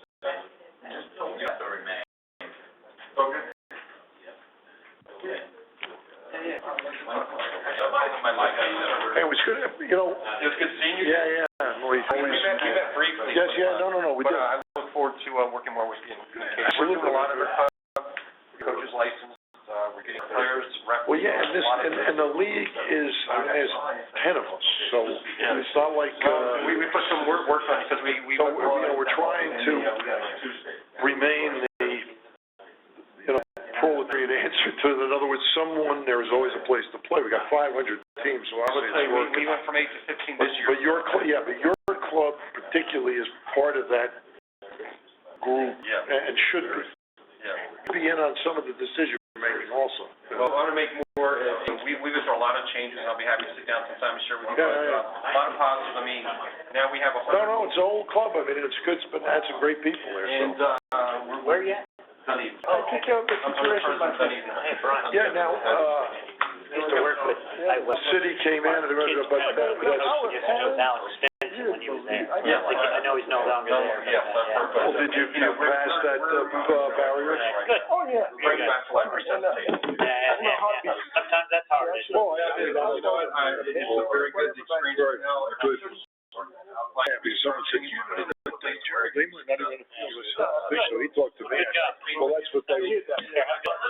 Hey, it was good, you know. It was good seeing you. Yeah, we always. Keep that brief, please. Yes, no, we did. I look forward to, working more with you in communication. We're doing a lot of it. Coach's license, we're getting players, referees. Well, yeah, and the league is, has 10 of us, so it's not like, We put some work on it, because we. so, we're trying to remain the, proletariat answer to it. In other words, there is always a place to play. We got 500 teams, so obviously it's working. We went from 8 to 15 this year. But your club particularly is part of that group, Yeah. and should be. Yeah. Be in on some of the decision making also. Well, I want to make more, we've been through a lot of changes, and I'll be happy to sit down sometime and share with you. Yeah. A lot of positives, I mean, now we have a whole. No, it's an old club. I mean, it's good, but had some great people there, And, so. where are you at? Dunedin. I take care of the situation by Dunedin. Hey, Brian. Yeah, now, Used to work with, the city came in and but used to know with Alex Stinson when he was there. Yeah. I know he's no longer there. but, Yes, I've heard well, about did you pass that, barrier? Good. Oh, yeah. Bring it back to like resuscitation. Yeah. Sometimes that's hard. isn't it? Oh, It's a very good experience right now. Good. Yeah, because someone said, you know, they might not even so he talked to me. Good job. Well, that's what they.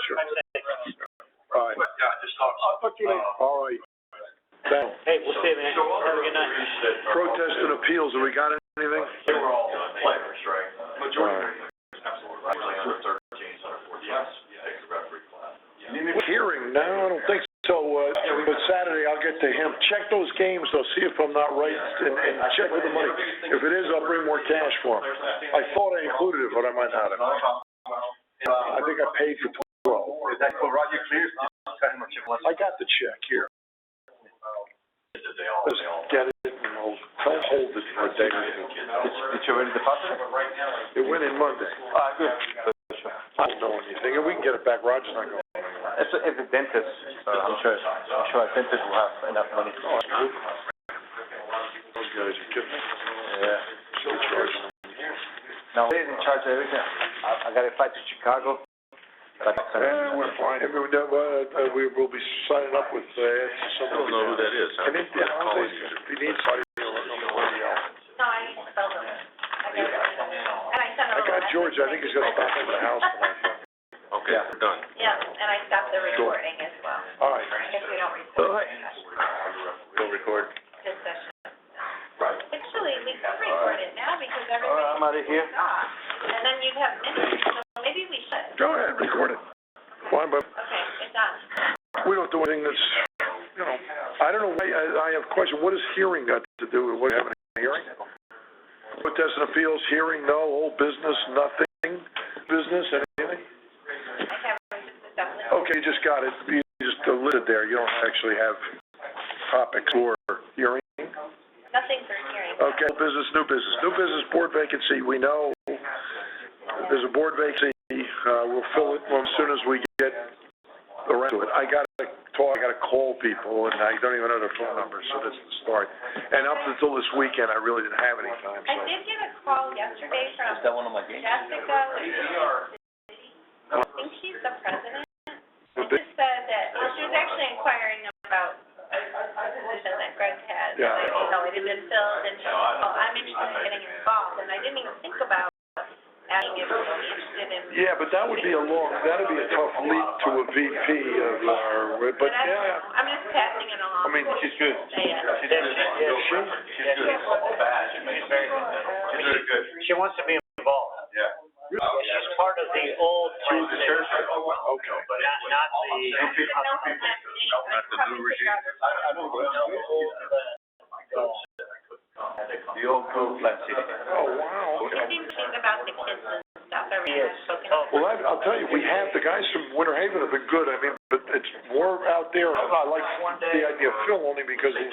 Sure. All right. Yeah, just talk. I'll talk to you later. All right. Thanks. Hey, we'll see you, man. Have a good night. Protest and appeals, have we got anything? They were all players, right? Majority. All Absolutely. Actually, under 13, under 14. Yes. Takes the referee class. Hearing, no, I don't think so, but Saturday I'll get to him. Check those games, though, see if I'm not right, and check with the money. If it is, I'll bring more cash for him. I thought I included it, but I might not have. I think I paid for 12. Is that for Roger Clear? I got the check here. Just get it and don't hold it for a day or two. Did you already deposit it? It went in Monday. Good. I don't know anything, and we can get it back. Roger's not going. It's a dentist, I'm sure a dentist will have enough money. Those guys are kidding me. Yeah. Still charging them. Now, they're in charge of everything. I got a flight to Chicago. Yeah, we're fine. We will be signing up with, I don't know who that is. And if you need somebody, nobody else. No, I spelled them. And I sent them I a got message. George, I think he's gonna stop in the house tonight. Okay, we're done. Yeah, and I stopped the recording as well. All right. I guess we don't All record right. We'll record. this session. Actually, we could record it now because everybody's I'm out of here. off. And then you'd have minutes, so maybe we should. Go ahead, record it. Fine, but Okay, it's done. we don't do anything that's, I don't know, I have a question. What does hearing got to do with what, having a hearing? Protest and appeals, hearing, no. Old business, nothing. Business, anything? I have the stuff. Okay, just got it. You just listed there. You don't actually have topics for hearing. Nothing for hearing. Okay, old business, new business. New business, board vacancy. We know there's a board vacancy. We'll fill it as soon as we get around to it. I gotta call people, and I don't even know their phone numbers, so that's the start. And up until this weekend, I really didn't have any time, so. I did get a call yesterday from Is that one of my games? Jessica, I think she's the president. She just said that, well, she was actually inquiring about a position that Greg had. Yeah. That, you know, it had been filled, and she said, well, I'm interested in getting involved, and I didn't even think about asking if she was interested in. Yeah, but that'd be a tough leap to a VP of our, but yeah. I'm just passing it along. I mean, she's good. Yeah. She's good. She's very good. Very good. She wants to be involved. Yeah. She's part of the old. Through the church. Okay. Not the. Not the new regime. I know, the old Grove Flat City. Oh, wow, She okay. seems to think about the kids and stuff. Yes. Well, I'll tell you, we have, the guys from Winter Haven have been good. I mean, but it's more out there. I like the idea of Phil only because of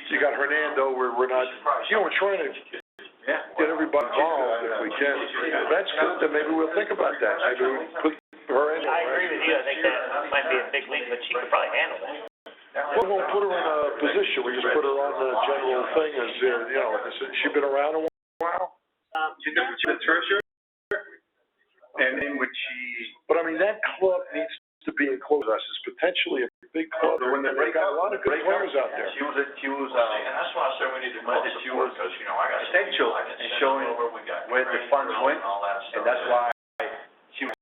you got Hernando where we're not, we're trying to get everybody involved if we can. That's good, then maybe we'll think about that. Maybe we put her in. I agree with you. I think that might be a big leap, but she could probably handle that. Well, we'll put her in a position, we just put her on the general thing as, she been around a while? She's the treasurer, and then when she. But I mean, that club needs to be enclosed. It's potentially a big club. They got a lot of good players out there. She was, And that's why I said we need to close the board, because, I got. essential in showing where the funds went, and that's why she was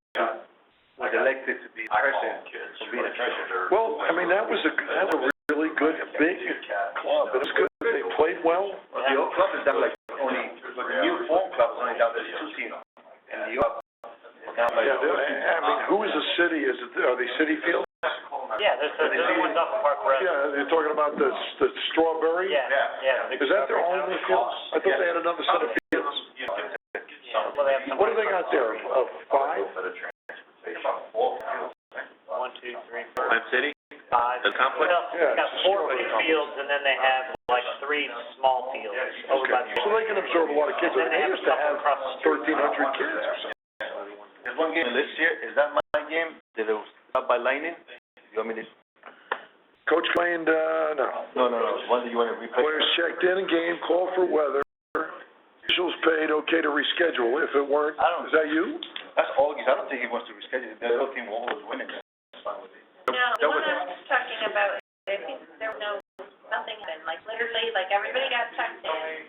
elected to be president, to be the treasurer. Well, I mean, that was a really good, big club. It was good. They played well. Well, the old club is down like only, the new form club is only down to 2 teams, and the old, down like. Yeah, I mean, who is the city? Are they City Fields? Yeah, there's the ones off of Park Road. Yeah, you're talking about the Strawberry? Yeah. Is that their only field? I thought they had another set of fields. Well, they have some. What do they got there? 5? 1, 2, 3, 4, Plant City, 5. the complex? Well, Yeah, they got it's a 4 strong big complex. fields, and then they have like 3 small fields over by the. So they can absorb a lot of kids. They used to have 1,300 kids or something. There's one game this year, is that my game, that it was up by Lightning? You want me to? Coach claimed, no. No, one that you want to replay? Players checked in game, called for weather. Officials paid, okay to reschedule. If it weren't, is that you? That's August, I don't think he wants to reschedule, the other team was winning. That's fine with it. No, the one I was talking about, I think there was nothing happened, like literally, like everybody got checked in,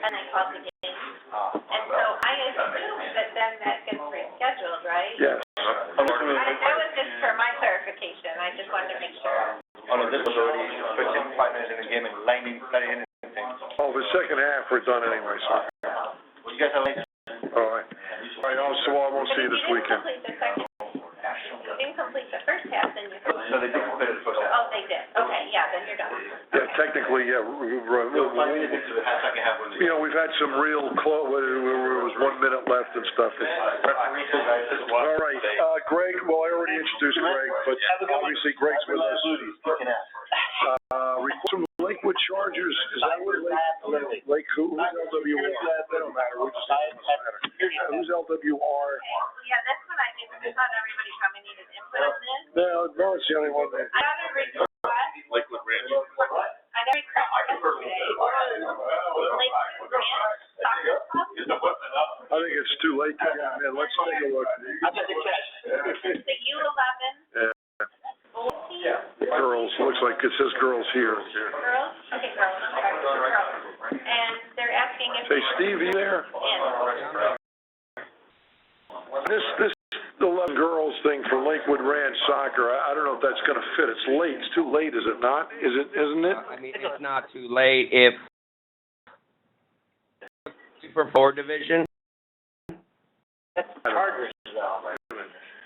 and I called the game. And so I assume that then that gets rescheduled, right? Yes. That was just for my clarification, I just wanted to make sure. Oh, no, this was already 5 minutes in the game and Lightning, not in anything. Oh, the second half, we're done anyway, so. Well, you guys have Lightning? All right. All right, so I won't see you this weekend. But if you didn't complete the first half, then you. No, they did complete the first half. Oh, they did, okay, yeah, then you're done. Yeah, technically, yeah, we've had some real where it was 1 minute left and stuff. All right, Greg, well, I already introduced Greg, but obviously Greg's with us. Request from Lakewood Chargers, is that what Lake who's LWR? They don't matter, we just, who's LWR? Yeah, that's what I did, I thought everybody probably needed input on this. No, it's the only one that. I got a request. Lakewood Ranch. I got a request yesterday. Lakewood Ranch Soccer Club. I think it's too late to get in. Let's take a look. The U11. Yeah. Bowl team. Girls, looks like it says girls here. Girls? Okay, girls. Girls. And they're asking if. Say, Steve, you there? Yeah. This 11 girls thing for Lakewood Ranch Soccer, I don't know if that's gonna fit. It's late. It's too late, is it not? Isn't it? I mean, it's not too late if Super 4 division. That's Chargers, though.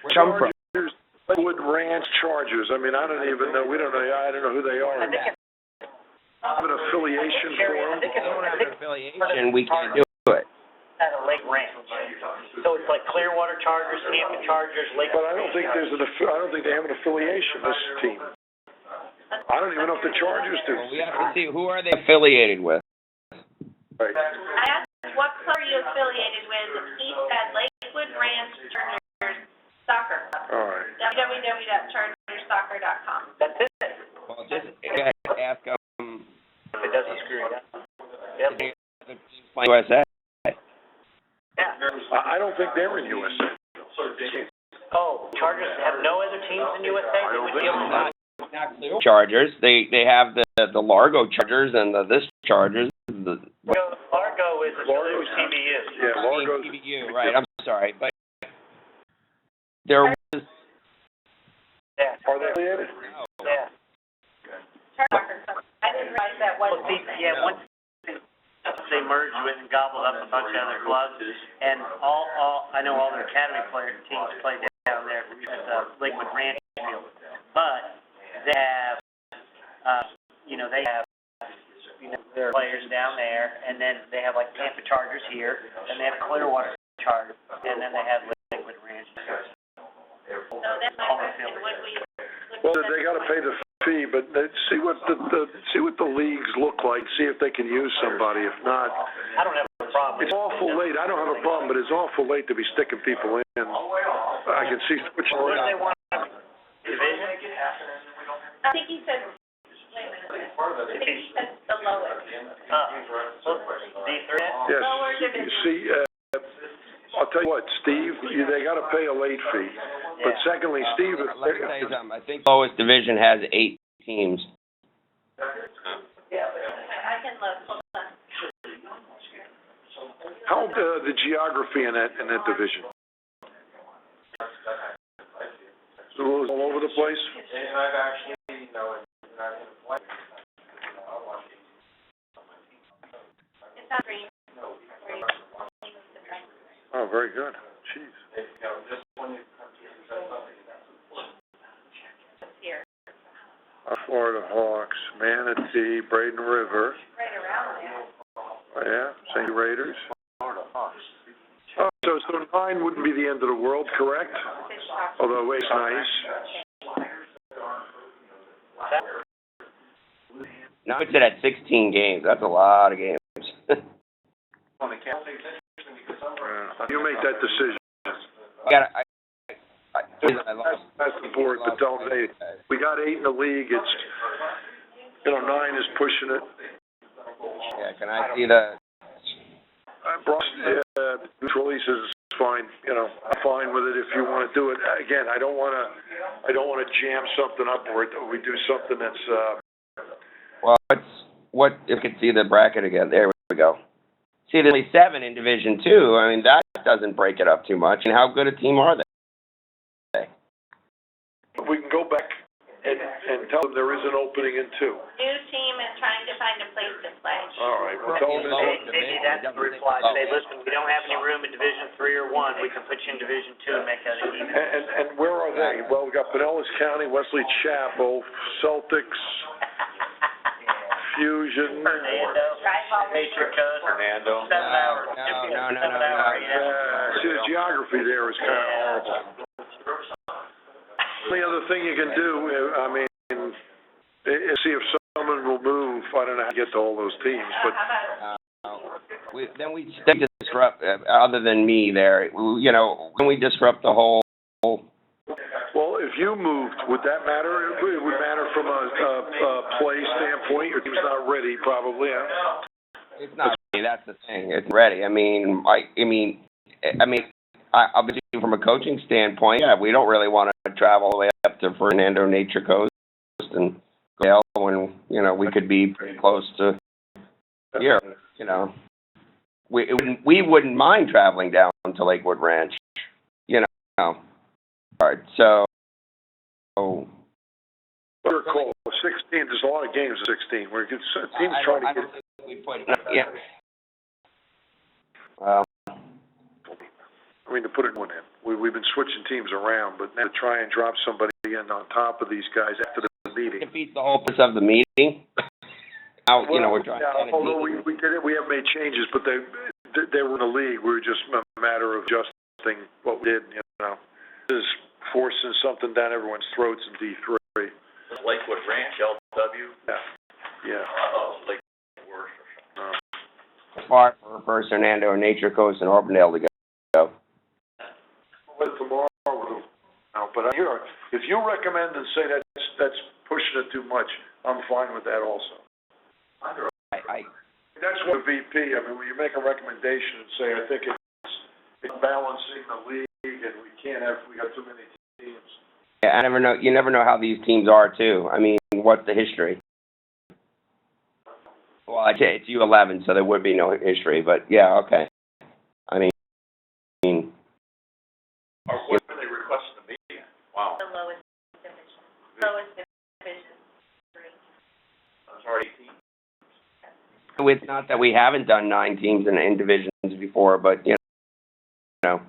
Where come from? Lakewood Ranch Chargers. I mean, I don't even know. I don't know who they are. I think it's have an affiliation for Carrie, I them? think If it's, they don't I have think an affiliation, we can't do it. at a Lake Ranch. So it's like Clearwater Chargers, Tampa Chargers, Lake. But I don't think I don't think they have an affiliation, this team. I don't even know if the Chargers do. Well, we have to see, who are they affiliated with? Right. I asked, what club are you affiliated with? He said Lakewood Ranch Chargers Soccer Club. All right. www.chargersoccer.com. That's it. Well, just ask them, If it doesn't screw it up. Yep. USA. Yeah. I don't think they're in USA. Oh, Chargers have no other teams in USA? They would be able to. Not Clear Chargers, they have the Largo Chargers and this Chargers, the Largo is Largo's TBU. Yeah, Largo's. TBU, right, I'm sorry, but there was, Yeah. Are they affiliated? Yeah. Soccer Club. I didn't realize that was. Well, see, yeah, once they merged with and gobbled up a bunch of other clubs, and I know all their academy teams play down there at Lakewood Ranch Field. But they have, their players down there, and then they have like Tampa Chargers here, and they have Clearwater Chargers, and then they have Lakewood Ranch. So that's my question, Well, they gotta pay the fee, but see what the leagues look like, see if they can use somebody. If not, I don't have a problem. it's awful late. I don't have a problem, but it's awful late to be sticking people in. I can see switching What do they around. want? Division? I think he said, wait a minute, I think he said the lowest. D3? Yes, Lower you division. see, I'll tell you what, Steve, they gotta pay a late fee. But secondly, Steve, let me tell you something, I think the lowest division has 8 teams. I can look, hold on. how, the geography in that division? Is it all over the place? And I've actually, not in a play. It's not green. Oh, very good. Jeez. Just when you come to something. It's here, Florida Hawks, Manatee, Braden River, right around there. yeah, St. Raiders. Florida Hawks. Oh, so 9 wouldn't be the end of the world, correct? Although 8's nice. Now it's at 16 games, that's a lot of games. You make that decision. I lost. That's the board, but don't they, we got 8 in the league, it's, 9 is pushing it. Yeah, can I see the, Trolley says it's fine, I'm fine with it if you wanna do it. Again, I don't wanna jam something up or we do something that's, well, what, you can see the bracket again, there we go. See, there's only 7 in Division 2, I mean, that doesn't break it up too much, and how good a team are they? we can go back and tell them there is an opening in 2. New team is trying to find a place to play. All right, well, tell them They need that to reply, say, listen, we don't have any room in Division 3 or 1, we can put you in Division 2 and make that even. and where are they? Well, we got Pinellas County, Wesley Chapel, Celtics, Fusion. Fernando, Drive all the Nature Coast. Fernando. 7 hours. See, the geography there is kind of horrible. The other thing you can do, is see if someone will move. I don't know how to get to all those teams, but They disrupt, other than me there, when we disrupt the whole, well, if you moved, would that matter? It would matter from a play standpoint. Your team's not ready, probably. Huh? it's not ready, that's the thing, it's ready. Obviously, from a coaching standpoint, yeah, we don't really want to travel all the way up to Fernando Nature Coast and go when, we could be pretty close to here, We wouldn't mind traveling down to Lakewood Ranch, All right, so. Your call. 16. There's a lot of games at 16. Where teams trying to get. We put, yeah. Well. To put it in. We've been switching teams around, but now to try and drop somebody in on top of these guys after the meeting. Defeats the whole purpose of the meeting. now, you know, we're trying Yeah, to. although we did it, we have made changes, but they were in the league, we were just a matter of adjusting what we did, you know. This is forcing something down everyone's throats in D3. Lakewood Ranch, LW, Yeah. worse or something. Far for First Hernando or Nature Coast and Auburndale to go. With tomorrow, but I hear, if you recommend and say that's pushing it too much, I'm fine with that also. That's what the VP, I mean, when you make a recommendation and say, I think it's balancing the league and we got too many teams. Yeah, you never know how these teams are too. I mean, what's the history? Well, it's U11, so there would be no history, but yeah, okay. I mean, Or what are they requesting to be in? Wow, The lowest division. Lowest division, 3. that's already 18. it's not that we haven't done 9 teams in divisions before, but you know,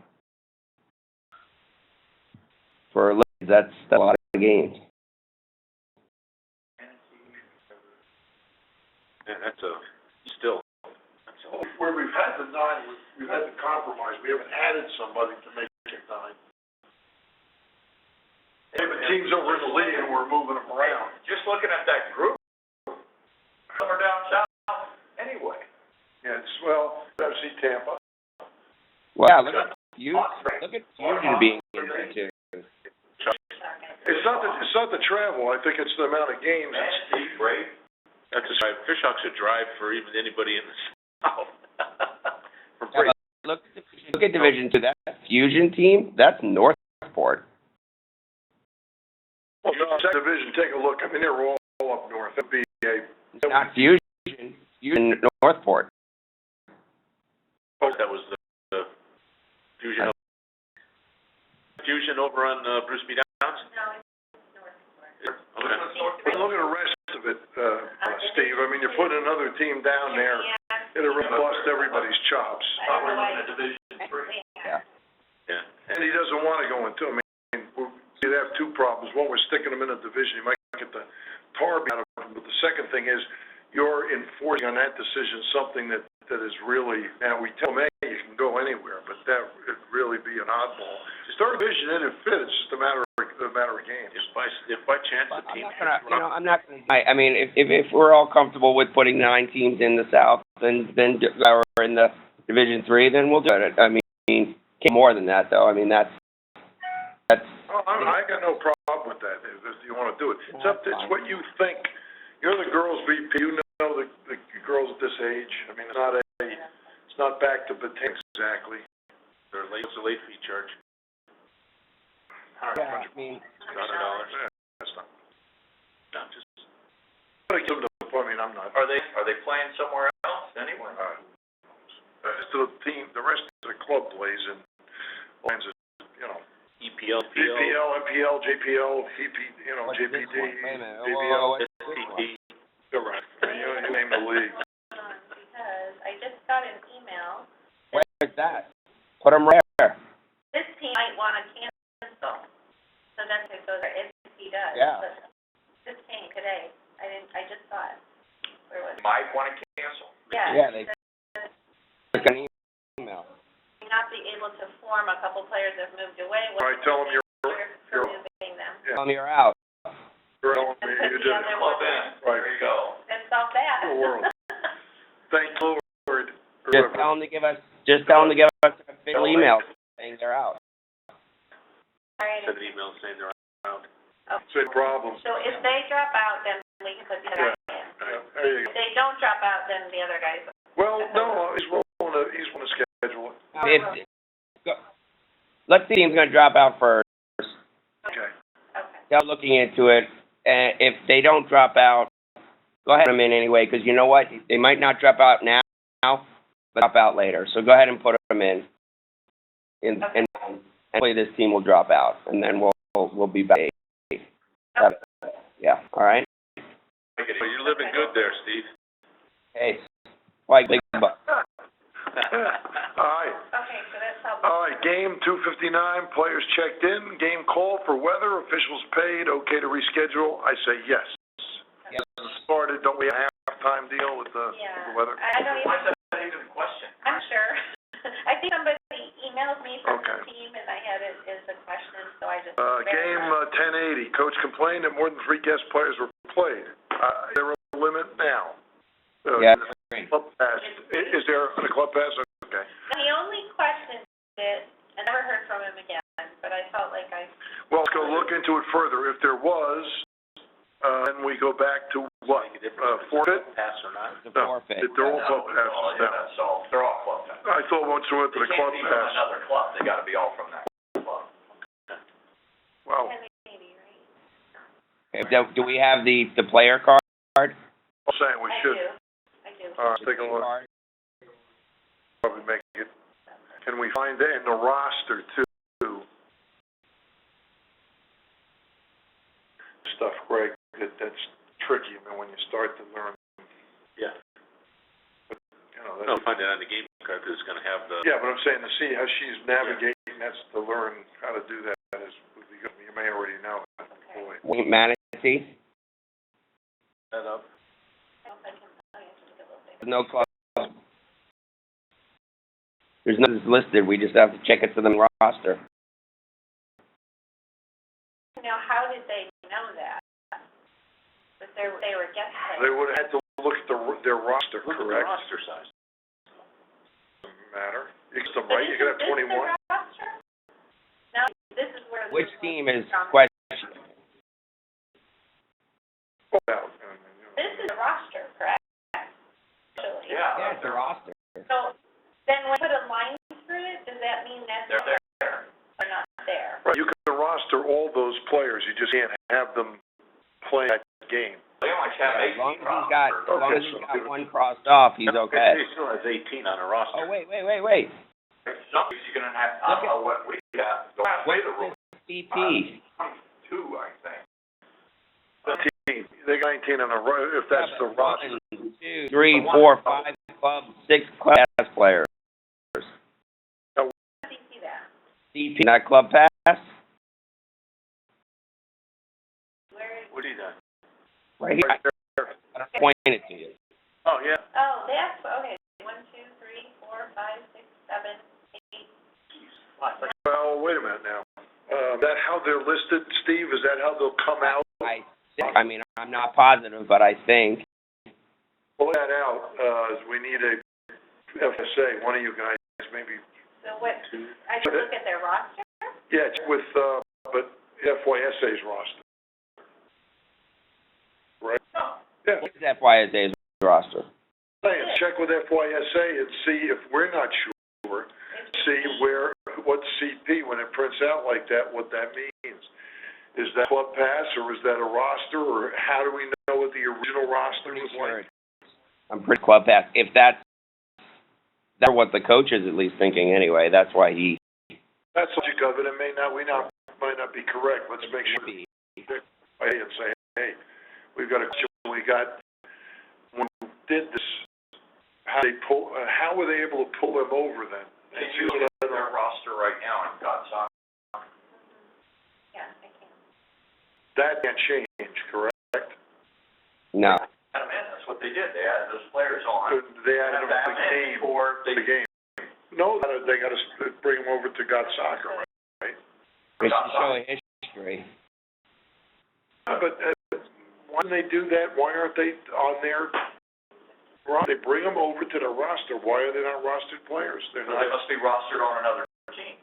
for a league, that's a lot of games. Yeah, that's Where we've had the 9, we've had the compromise, we haven't added somebody to make it 9. We have teams over in the league and we're moving them around. Just looking at that group, some are down south anyway. Yeah, well, FC Tampa. Well, yeah, look at Fusion being in there too. It's not the travel, I think it's the amount of games. And Steve, right? That's a drive. Fishhawks a drive for even anybody in the south. From Yeah, but look at Division 2. That Fusion team, that's Northport. Well, no, second division, take a look, I mean, they're all up north, it'd be Not Fusion, Northport. That was the Fusion. Fusion over on Bruce B. Downs? No, it's Northport. Okay. Look at the rest of it, Steve, I mean, you're putting another team down there, it'll bust everybody's chops. We're looking at Division 3. Yeah. Yeah. And he doesn't want to go into, I mean, you'd have 2 problems. One, we're sticking them in a division, you might get the tar out of them. But the second thing is, you're enforcing on that decision something that is really, now we tell them, hey, you can go anywhere, but that would really be an oddball. Third division, and it fits, it's just a matter of games. If by chance the team. I mean, if we're all comfortable with putting 9 teams in the South, then or in the Division 3, then we'll do it. I mean, more than that though. I mean, that's. Oh, I got no problem with that, if you want to do it. It's what you think. You're the girls' VP, you know the girls at this age. I mean, it's not back to botanics exactly. It's a late fee charge. Yeah, I mean, $100. That's not. No, just. I mean, I'm not. Are they playing somewhere else anyway? The team, the rest of the club plays in lines of, you know, EPL, EPL, MPL, JPL, what's this JPD, one? Wait a minute. JPL. What's this one? You're right. You name the league. Because I just got an email, Where's that? Put them right there. this team might want to cancel. So that's it goes there, if he does. Yeah. But this came today, I just saw it. Where was it? Might want to cancel. Yeah, they took an email. Not be able to form, a couple players have moved away. All right, tell them For you're moving them. yeah. You're out. Telling me you did it. Club in. Right. There you go. That's all that. The world. Thank the Lord. Just tell them to give us an official email saying they're out. All right. Send an email saying they're out. Same problem. So if they drop out, then we can put the other guy in. There you If they don't drop out, then the other guys. go. Well, no, he's willing to schedule it. Let's see, team's gonna drop out first. Okay. Okay. They're looking into it, and if they don't drop out, go ahead and put them in anyway, because you know what? They might not drop out now, but drop out later. So go ahead and put them in. And hopefully this team will drop out, and then we'll be back. Yeah. All right. So you're living good there, Steve. Hey, like big buck. All right. Okay, so that's how. All right, game 259, players checked in, game called for weather, officials paid, okay to reschedule. I say yes. Yes. Started, don't we have time deal with the weather? I don't even, Why is that even a question? I'm sure. I think somebody emailed me from the Okay. team and I had it as a question, so I just. Game, 1080, coach complained that more than 3 guest players were played. Is there a limit now? Yeah. Club pass, is there a club pass? Okay. And the only question that, I never heard from him again, but I felt like I. Well, let's go look into it further. If there was, then we go back to what, forfeit? Pass or not? It's a No, forfeit. they're all club passes Oh, yeah, now. that's all, they're all club passes. I thought once we went to the club They can't be from pass. another club, they gotta be all from that club. Wow. 1080, right? Okay, do we have the player card? I'm saying we should. I do. All right, take a look. Probably make it. Can we find that in the roster too? Stuff, Greg, that's tricky. I mean, when you start to learn. Yeah. But, you know, No, that's. find it on the game card, 'cause it's gonna have the. Yeah, but I'm saying to see how she's navigating, that's to learn how to do that would be good. You may already know it. Boy. Wayne Manatee? Set up. I don't know if I can, I have to look a little bit. There's no club. There's nothing listed, we just have to check it to the roster. Now, how did they know that? That they were guest They players? would have had to look at their roster, Look at the correct? roster size. Doesn't matter. You can, But right, you could have isn't this 21. the roster? No, this is where. Which team is from. question? This is the roster, correct? Actually. Yeah. Yeah, it's a roster. So, then when you put a line through it, does that mean that's They're not, there. or not there? Right, you can roster all those players, you just can't have them play that game. They only have As long 18 as he's got, rosters. as long as Okay, he's so- got one crossed off, he's okay. He still has 18 on a roster. Oh, wait. Some you're gonna have, I don't know what we got, don't have to What's say the rules. this CP? 22, I think. They got 19 on a if that's the roster. 1, 2, 3, 4, 5 clubs, 6 class players. How do you see that? CP, not club pass? Where, What do you got? Right here. Right there. I point it to you. Oh, yeah. oh, that's, okay, 1, 2, 3, 4, 5, 6, 7, 8. Well, wait a minute now. Is that how they're listed, Steve? Is that how they'll come out? I mean, I'm not positive, but I think. Pull that out, we need a FSA, one of you guys, maybe. So what, I should look at their roster? Yeah, it's with, but FYSA's roster. Right? Yeah. What is FYSA's roster? Saying, check with FYSA and see if we're not sure, see what CP, when it prints out like that, what that means. Is that club pass, or is that a roster, or how do we know what the original roster was like? I'm pretty club pass. If that's what the coach is at least thinking anyway, that's why he. That's logic of it, it might not be correct, let's make sure. And say, hey, we've got a question, when we did this, how were they able to pull them over then? They use their roster right now in God's soccer. Yeah, I can. That can't change, correct? No. Add them in, that's what they did, they added those players on. They added them to the game, the game. No, they gotta bring them over to God Soccer, right? They should show a history. But, when they do that, why aren't they on their, they bring them over to the roster, why are they not rostered players? They're So not. they must be rostered on another team.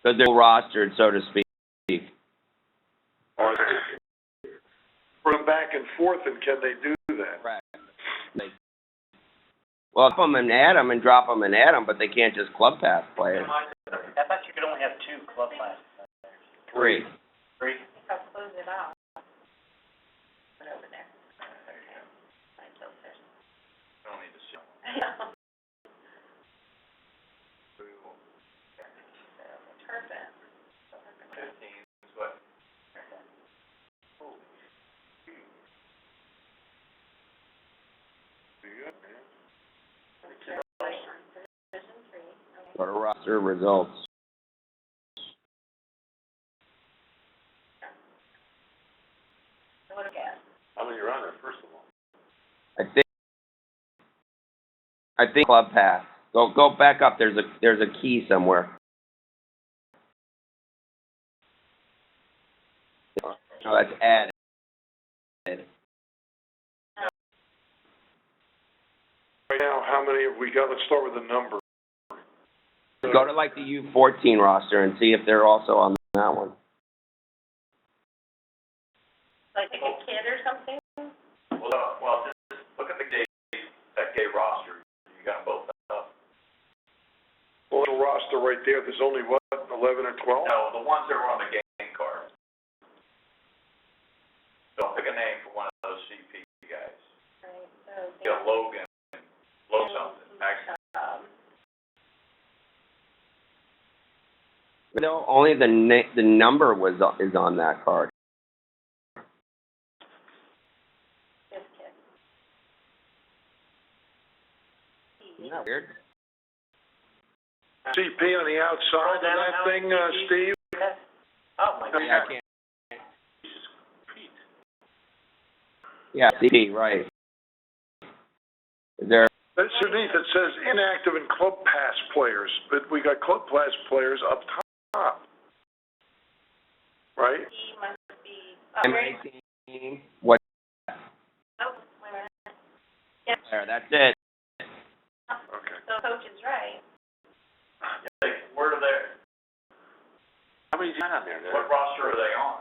Because they're rostered, so to speak. Are they? Bring them back and forth, and can they do that? Correct. Well, drop them and add them and drop them and add them, but they can't just club pass players. I thought you could only have 2 club classes. 3. 3? I think I'll close it out. Put it over there. My filters. Don't need to see. I know. Turpin. 15 is what? Division 3, okay. Go to roster results. So what do we get? How many are on there, first of all? I think I think Club Pass. Go back up, there's a key somewhere. No, that's added. Right now, how many have we got? Let's start with the number. Go to like the U14 roster and see if they're also on that one. Like a kid or something? Well, just look at that gay roster, you got them both up. Well, the roster right there, there's only what, 11 or 12? No, the ones that were on the game card. Don't pick a name for one of those CP guys. Right, so. Yeah, Logan, something, actually. No, only the number is on that card. This kid. Isn't that weird? CP on the outside of that thing, Steve? Oh, my God. Yeah, I can't. Yeah, CP, right. Is there? That's underneath, it says inactive and Club Pass players, but we got Club Pass players up top. Right? He must be, M18. What? oh, wait a minute. Yep, There, that's it. Okay. so coach is right. Where are they, How many's got on there? what roster are they on?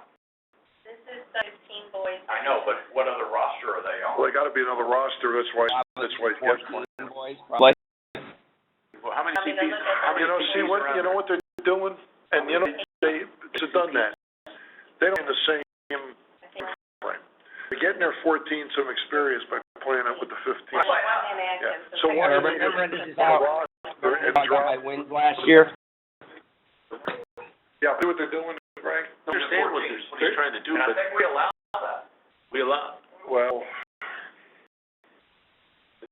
This is the 15 boys. I know, but what other roster are they on? Well, they gotta be another roster, that's why it gets 14 boys, probably. Well, how many I mean, CPs, look at how many You know, CPs see what, are on you know there? what they're doing? And you know, they've done that. They don't have the same frame. They're getting their 14 some experience by playing it with the 15. One Yeah. inactive. So what is Remember it? this is how I got my wins last year? Yeah, see what they're doing, Greg? I understand what he's trying to do, And I but think we allow that. we allow, Well,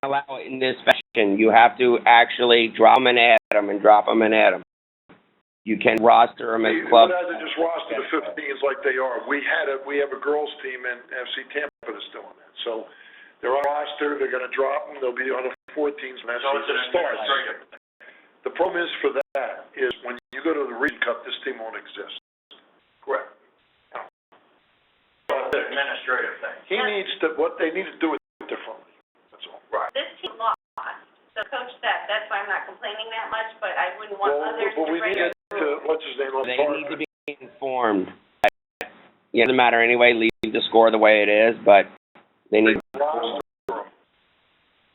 Allow it in this fashion. You have to actually drop them and add them and drop them and add them. You can roster them as you club. would have to just roster the 15s like they are. We have a girls team in FC Tampa that's doing that. So they're on roster, they're gonna drop them, they'll be on the 14s when that So it's season an starts. administrative thing. The problem is for that is when you go to the Region Cup, this team won't exist. Correct. It's an administrative thing. He needs to, what they need to do it differently, that's all. Right. This team lost, so coach said, that's why I'm not complaining that much, but I wouldn't want Well, others to but we break need it. to, what's his name, They need to be informed. It doesn't matter anyway, leave the score the way it is, but they need, roster them.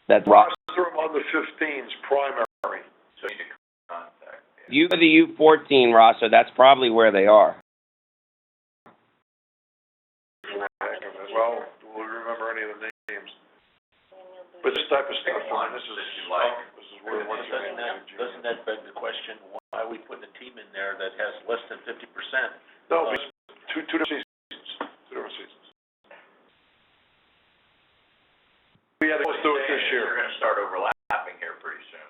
that's roster. Roster them on the 15s primary. So you need to contact. You go to the U14 roster, that's probably where they are. Well, we'll remember any of the names. But this type of stuff, I mean, this is where doesn't that beg the question, why are we putting a team in there that has less than 50%? No, it's two different seasons. Two different seasons. We had to do it this year. You're gonna start overlapping here pretty soon.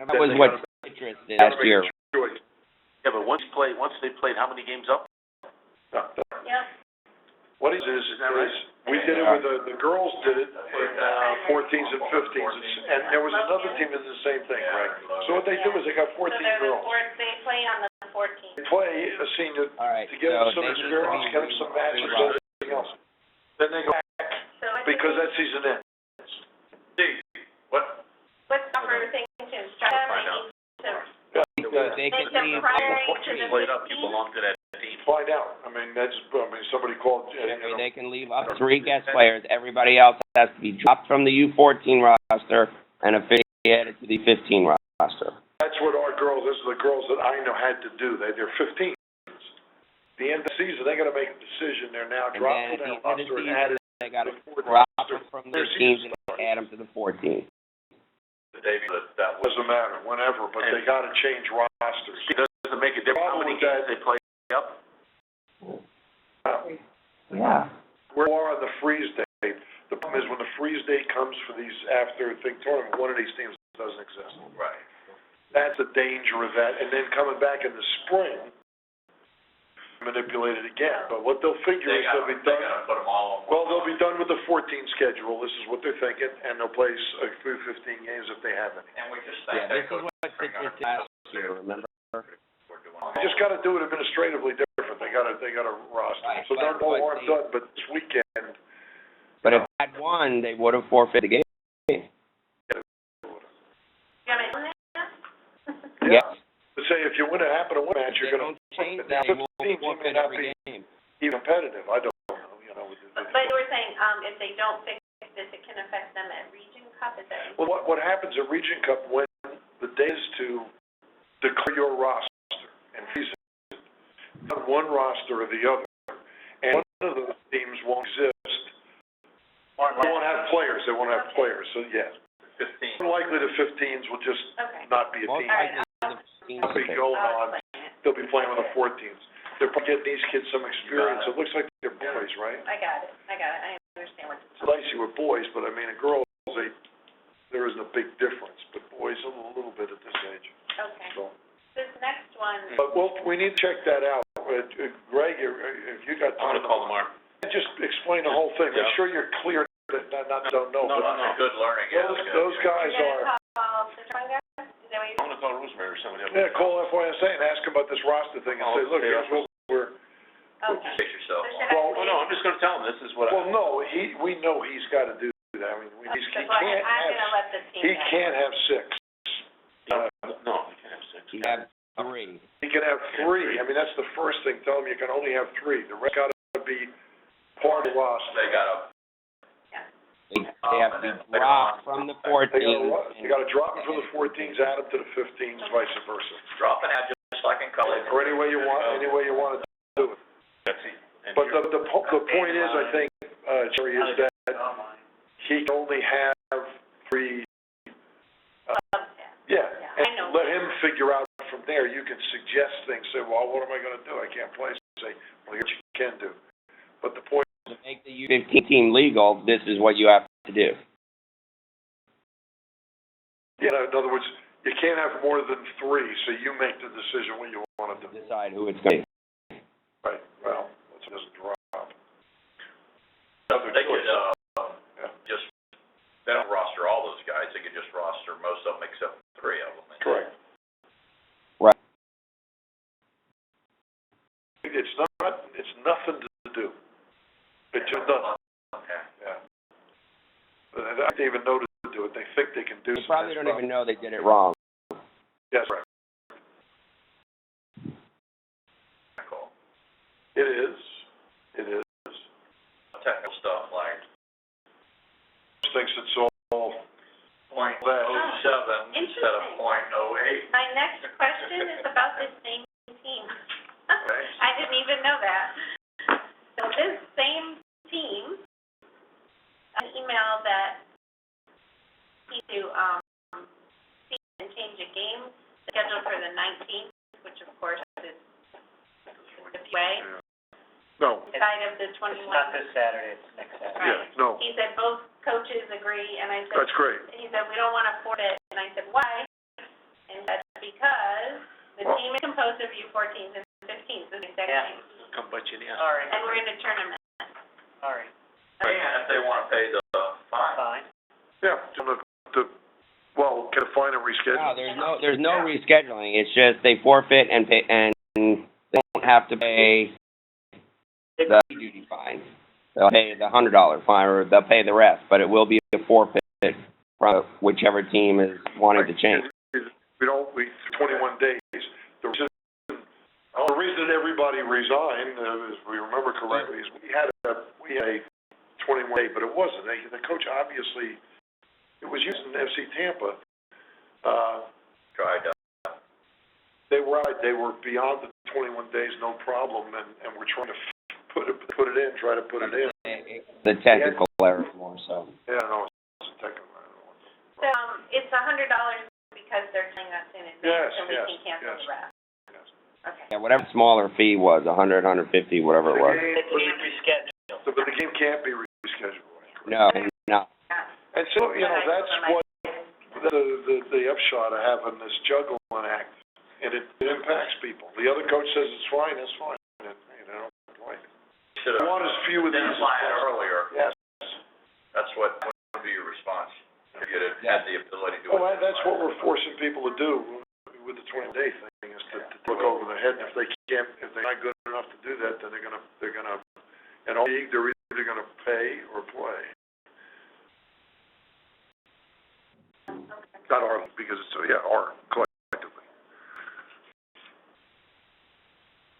That was what Citrus did last year. Yeah, but once they played how many games up? Yep. What it is we did it with the girls did it in 14s and 15s, and there was another team that did the same thing, right? So what they do is they got 14 So they're the girls. they play on the 14. They play a senior All right, to get them so some they need to experience, be get them some matches, and everything else. Then they go back So I because think that season ends. Steve, what, what's the proper thing to instruct them, they need to Because they make can them leave. prior to Once you the played up, you 15. belong to that team. Find out. I mean, somebody called, They can leave up to 3 guest players. Everybody else has to be dropped from the U14 roster and affiliated to the 15 roster. that's what our girls, this is the girls that I know had to do. They're 15s. The end of the season, they gotta make a decision. They're now And then dropping at the their end of the roster and season, added they got to to the 14 drop roster. them from Their the season teams and starts. add them to the 14. the Davy, that was, Doesn't matter, whenever, but they gotta change rosters. It doesn't make a difference how many games they play up. Yeah. We're on the freeze date. The problem is when the freeze date comes for these after thing tournament, one of these teams doesn't exist. right. That's the danger of that. And then coming back in the spring, manipulate it again. But what they'll figure is they'll be They done, gotta put them all on one. well, they'll be done with the 14 schedule. This is what they're thinking, and they'll play through 15 games if they have any. And we just Yeah, think this is what they did last year, remember? we're doing all. They just gotta do it administratively different. They gotta roster. Right, So no but harm they- done, but this weekend, But if they had won, they would have forfeited the game. You want me to do that? yeah. But say if you happen to win a match, you're They gonna, don't change now that, they will 15 team may forfeit not every be game. even competitive. I don't know, with the- But you were saying, if they don't fix this, it can affect them at Region Cup, is that? Well, what happens at Region Cup when the day is to declare your roster and freeze it, not one roster or the other, and one of those teams won't exist. They won't have players. They won't have players. So yeah, 15. likely the 15s will just Okay. not be a Most team. All right, likely the teams They'll be will going I'll on. explain it. They'll be playing with the 14s. They're getting these kids some experience. It looks like they're boys, right? I got it, I understand what It's nice you were boys, but I mean, girls, there isn't a big difference, but boys a little bit at this age. Okay. So, This next one, but we need to check that out. Greg, if you got I'm time, gonna call tomorrow. just explain the whole thing. Make Yeah. sure you're clear that not don't know. No, but no, no. Good learning, yeah. Those guys you're are. gonna call this one guy? Is that what I'm gonna call Rosemary or somebody else. Yeah, call FYSA and ask them about this roster thing and say, look, here's what we're. Okay. Take yourself So on. should I Oh, wait? no, I'm just gonna tell him, this is what I. Well, no, we know he's got to do that. I mean, he Okay, can't so I'm gonna have. let the team He know. can't have 6. No, you can have 6. You have 3. He can have 3. I mean, that's the first thing. Tell him you can only have 3. The rest got to be part of the roster. They gotta, They have to be dropped from the 14. They got to drop them from the 14s, add them to the 15s, vice versa. drop and add just like in college. Or any way you want to do it. That's it. And But you're- the point is, I think, Jerry, is that he can only have 3. Yeah, I know. and let him figure out from there. You can suggest things. Say, well, what am I going to do? I can't play. Say, well, here's what you can do. But the point. To make the U15 team legal, this is what you have to do. Yeah, in other words, you can't have more than 3, so you make the decision what you want to do. Decide who it's going to be. Right, well, it doesn't drop. They could, Yeah. just, they don't roster all those guys, they could just roster most of them except 3 of them. Correct. Right. It's nothing to do. It's just nothing, Okay. yeah. But I don't even know to do it. They think they can do They something. probably don't even know they did it wrong. Yes, right. Cool. It is. Technical stuff like Thinks it's all, .07 instead of Interesting. .08. My next question is about this same team. Okay. I didn't even know that. So this same team, an email that he to, see and change a game scheduled for the 19th, which of course is the way, no, inside of the 21. It's not this Saturday, it's next Saturday. Right. yeah, no, He said both coaches agree, and I said, that's great. he said, we don't want to forfeit, and I said, why? And that's because the Well- team is composed of U14s and 15s, the exact Yeah. same. Come bite you in the ass. Sorry, And we're in a tournament. sorry. And if they wanna pay the fine. Fine. Yeah, well, can a fine and reschedule? No, there's no rescheduling. It's just they forfeit and pay, and they don't have to pay the duty fine. They'll pay the $100 fine, or they'll pay the rest, but it will be a forfeit from whichever team is wanting to change. We 21 days. The reason everybody resigned, if we remember correctly, is we had a 21 day, but it wasn't. The coach obviously, it was used in FC Tampa. Tried to, They were beyond the 21 days, no problem, and we're trying to put it in, try to put it in. The technical error more so. Yeah, no, it's a technical. So, it's $100 because they're telling us in Yes, advance, so we yes, can cancel yes. the rest. Yes. Okay. Yeah, whatever smaller fee was, 100, 150, whatever it was. They can reschedule. But the game can't be rescheduled. No. And so, that's what the upshot of having this juggling act, and it impacts people. The other coach says it's fine, that's fine. want as few of these. Identify it earlier. Yes. That's what would be your response. If you had the ability to. Well, that's what we're forcing people to do with the 20-day thing, is to look over their head, and if if they're not good enough to do that, then they're gonna, and all league, they're either gonna pay or play. Not our, because it's, our collectively.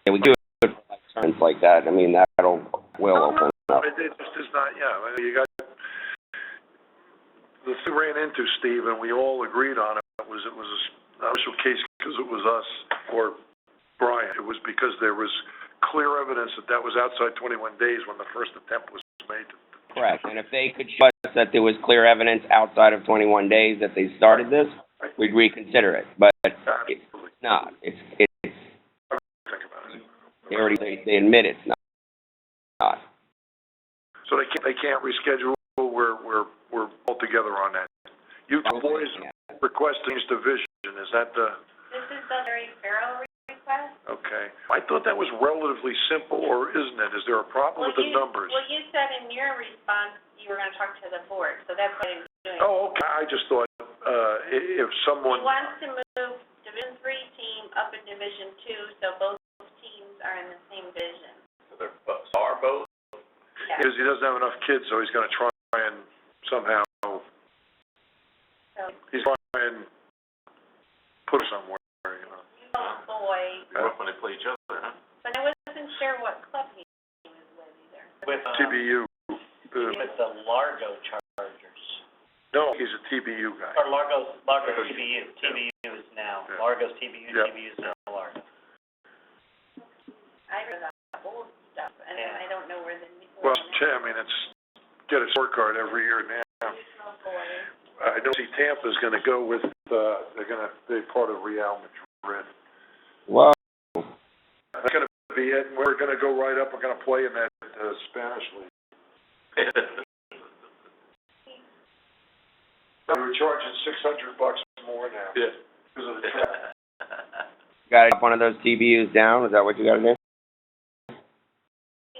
Yeah, we do it for like tournaments like that. I mean, will open up. It just is not, you got, the thing we ran into, Steve, and we all agreed on it, was a special case because it was us or Brian. It was because there was clear evidence that was outside 21 days when the first attempt was made. Correct. And if they could show us that there was clear evidence outside of 21 days that they started this, we'd reconsider it. But it's not. It's Think about it. they admit it's not. So they can't reschedule. We're all together on that. You boys requesting this division, is that the? This is the Larry Farrell request? Okay. I thought that was relatively simple, or isn't it? Is there a problem with the numbers? Well, you said in your response you were gonna talk to the board, so that's what I'm doing. Oh, okay. I just thought, if someone. He wants to move Division III team up in Division II, so both teams are in the same division. So they're both? Yeah. Because he doesn't have enough kids, so he's gonna try and somehow, So, he's trying to put it somewhere, you both boys, When they play each other, huh? but I wasn't sure what club he was with either. With, TBU. with the Largo Chargers. No, he's a TBU guy. Or Largo TBU. TBU is now. Yeah. Largo's TBU, Yep. TBU is now Largo. I read the old stuff, and Yeah. I don't know where the new. Well, I mean, it's, get a scorecard every year now. Boys. I don't see Tampa's gonna go with, they're gonna be part of Real Madrid. Whoa. That's gonna be it, we're gonna go right up, we're gonna play in that, Spanish league. We're charging $600 more now. Yeah. Because of the track. Got to get one of those TBUs down. Is that what you got to do?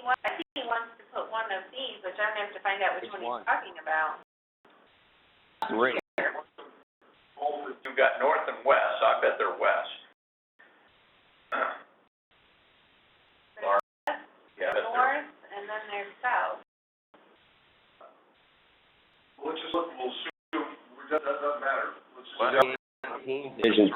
I think he wants to put one of these, which I'm gonna have to find out which Which one one? he's talking about. 3. You've got north and west, I bet they're west. Yeah, I bet they're. North, and then there's south. Let's just look, we'll see, that doesn't matter. What? Division.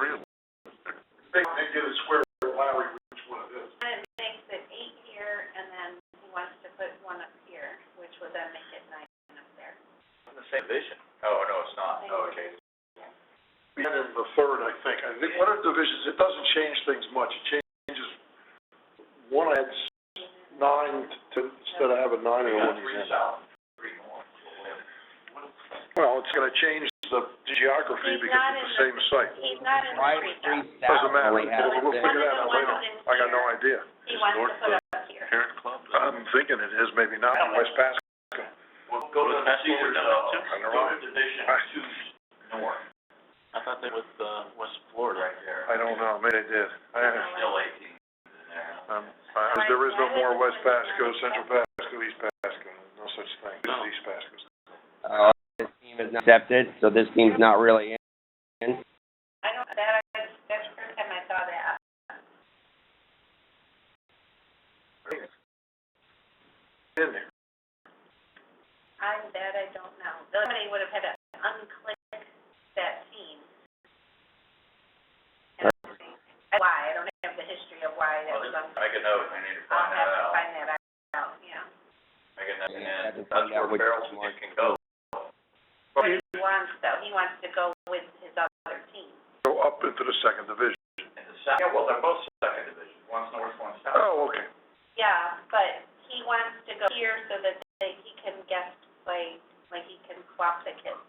They get a square with Larry, which one it is. And it makes it 8 here, and then he wants to put one up here, which would then make it 9 up there. In the same division? Oh, no, it's not. Oh, okay. And in the third, I think one of the divisions, it doesn't change things much. It changes, one adds 9 to, instead of having 9 and one. Three south, three north. Well, it's gonna change the geography He's because not it's in the same site. He's not in the Right, street, 3 though. south. Doesn't matter. only has We'll this. figure that out later. I got no idea. He wants to put it up here. Parent club? I'm thinking it is, maybe not, West Pasco. Well, go to the Caesar down there, too? go to Division Two North, I thought they were with, West Florida. right there. I don't know, maybe they did. Still 18 in there. There is no more West Pasco, Central Pasco, East Pasco, no such thing, No. just East Pasco. This team is not accepted, so this team's not really in. I don't, that's the first time I saw that. In there. I don't know. Somebody would have had to unclick that team. Why, I don't have the history of why that was unclicked. Make a note, I need to I'll find that have to out. find that out, yeah. Make a note, Yeah, and have to that's find out where which Farrell's one. can go. What he wants, though, he wants to go with his other team. Go up into the second division. In the south, yeah, well, they're both second division, one's north, one's south. Oh, okay. Yeah, but he wants to go here so that he can guest play, like he can swap the kids.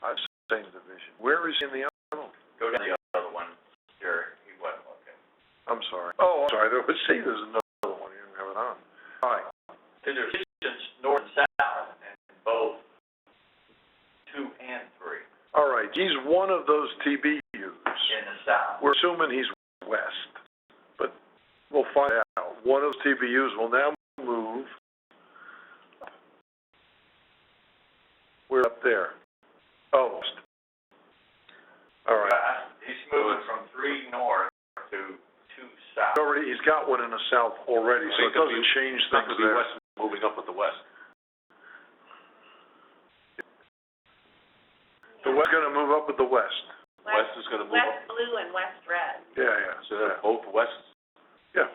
I've seen the division. Where is he in the other one? Go to the other one, here, he wasn't looking. I'm sorry. Oh, I'm sorry, there's another one, you didn't have it on. All right. There's divisions north and south, and both 2 and 3. All right, he's one of those TBUs. In the south. We're assuming he's west, but we'll find out. One of those TBUs will now move. We're up there. Oh. All right. He's moving from 3 north to 2 south. He's got one in the south already, so it doesn't change It's not things gonna be there. west moving up with the west. The west's gonna move up with the west. West is gonna move up. West blue and west red. Yeah, So they're both west. yeah.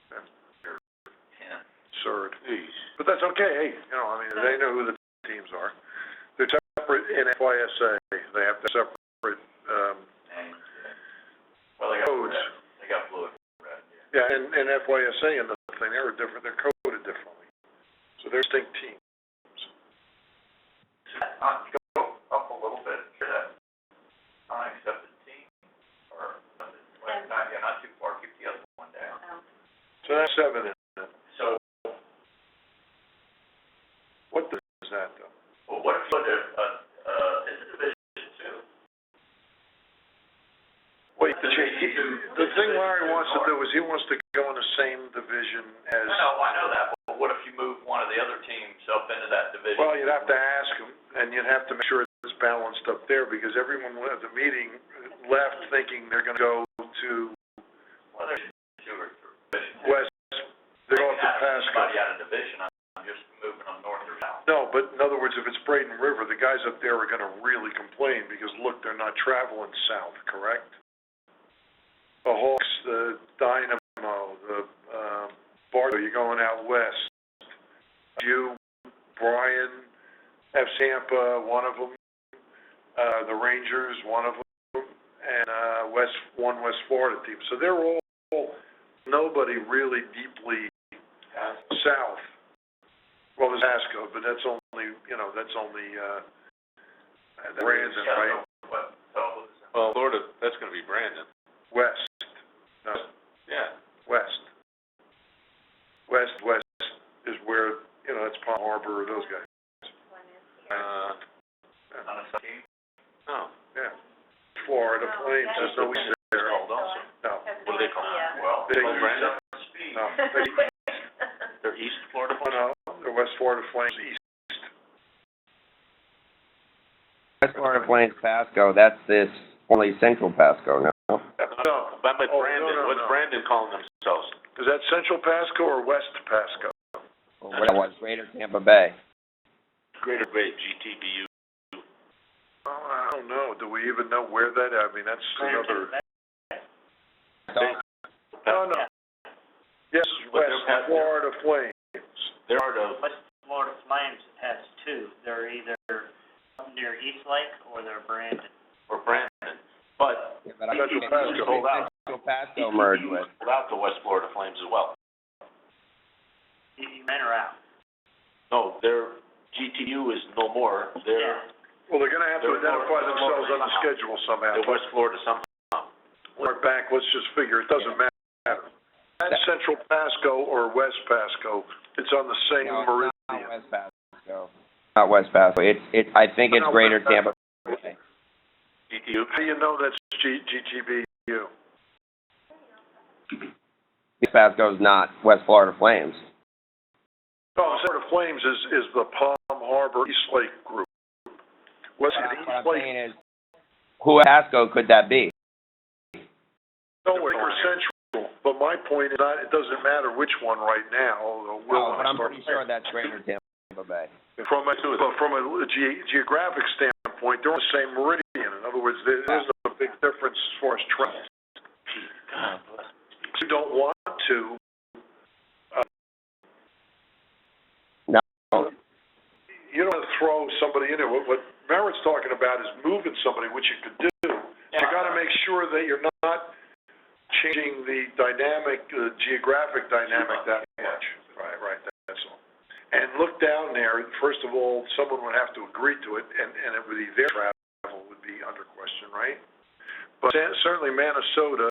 Yeah. Absurd. Geez. But that's okay, hey, you know, I mean, they know who the teams are. They're separate in FYSA, they have separate, And, well, they got codes. red. They got blue and red, Yeah, and FYSA and the thing, they're different, they're coded differently. So they're distinct teams. Go up a little bit to that unaccepted team, or, not too far, keep the other one down. So that's 7 in it. So, What is that though? well, what if you put is it Division 2? Wait, the thing Larry wants to do is he wants to go in the same division as, I know that, but what if you move one of the other teams up into that division? well, you'd have to ask him, and you'd have to make sure it's balanced up there, because everyone at the meeting left thinking they're gonna go to Well, there's 2 or 3 divisions. west, they're going to Everybody Pasco. out of division, I'm just moving them north or south. No, but in other words, if it's Braden River, the guys up there are gonna really complain, because look, they're not traveling south, correct? The Hawks, the Dynamo, the, Bardo, you're going out west. You, Brian, F. Tampa, one of them, the Rangers, one of them, and, West Florida team. So they're all, nobody really deeply south. Well, there's Pasco, but that's only, Brandon, right? Well, Florida, that's gonna be Brandon. West. No, Yeah. west. West is where, that's Palm Harbor or those guys. On a team? No. Yeah. Florida No, Plains, that there's is no what east they're there. called also. No, What do they call it? Well, They well, use Brandon that. Speed. no, They're East Florida. no, the West Florida Flames east. West Florida Plains Pasco, that's this only Central Pasco, no? No, But Brandon, no, what's no. Brandon calling themselves? is that Central Pasco or West Pasco? Or what it was, Greater Tampa Bay. Greater Bay, GTBU. Oh, I don't know, do we even know where that, I mean, that's another, no. Yes, But West they're- Florida Flames. They're part of, West Florida Flames has 2. They're either up near East Lake or they're Brandon. or Brandon, but Yeah, but I Central think Pasco. Hold out. Central Pasco merged with. without the West Florida Flames as well. You men are out. No, their GTU is no more. They're, Yeah. Well, they're gonna have to They're identify more- themselves on the schedule somehow. they're West Florida somehow. We're back, let's just figure, it doesn't matter. That's Central Pasco or West Pasco, it's on the same No, meridian. it's not West Pasco. Not West Pasco. I think it's No, Greater West Pasco. Tampa Bay. GTU? How do you know that's GTBU? West Pasco's not West Florida Flames. Oh, Florida Flames is the Palm Harbor East Lake group. West What I'm East Lake, saying is, who at Pasco could that be? nowhere near Central, but my point is not, it doesn't matter which one right now, although we'll No, but I'm start. pretty sure that's Greater Tampa Bay. From a geographic standpoint, they're on the same meridian. In other words, there's a big difference as far as travel. You don't want to, No. you don't want to throw somebody in there. What Merritt's talking about is moving somebody, which you could do. You gotta make sure that you're not changing the dynamic, geographic dynamic that much. Right, that's all. And look down there, first of all, someone would have to agree to it, and it would be their travel would be under question, right? But certainly Minnesota,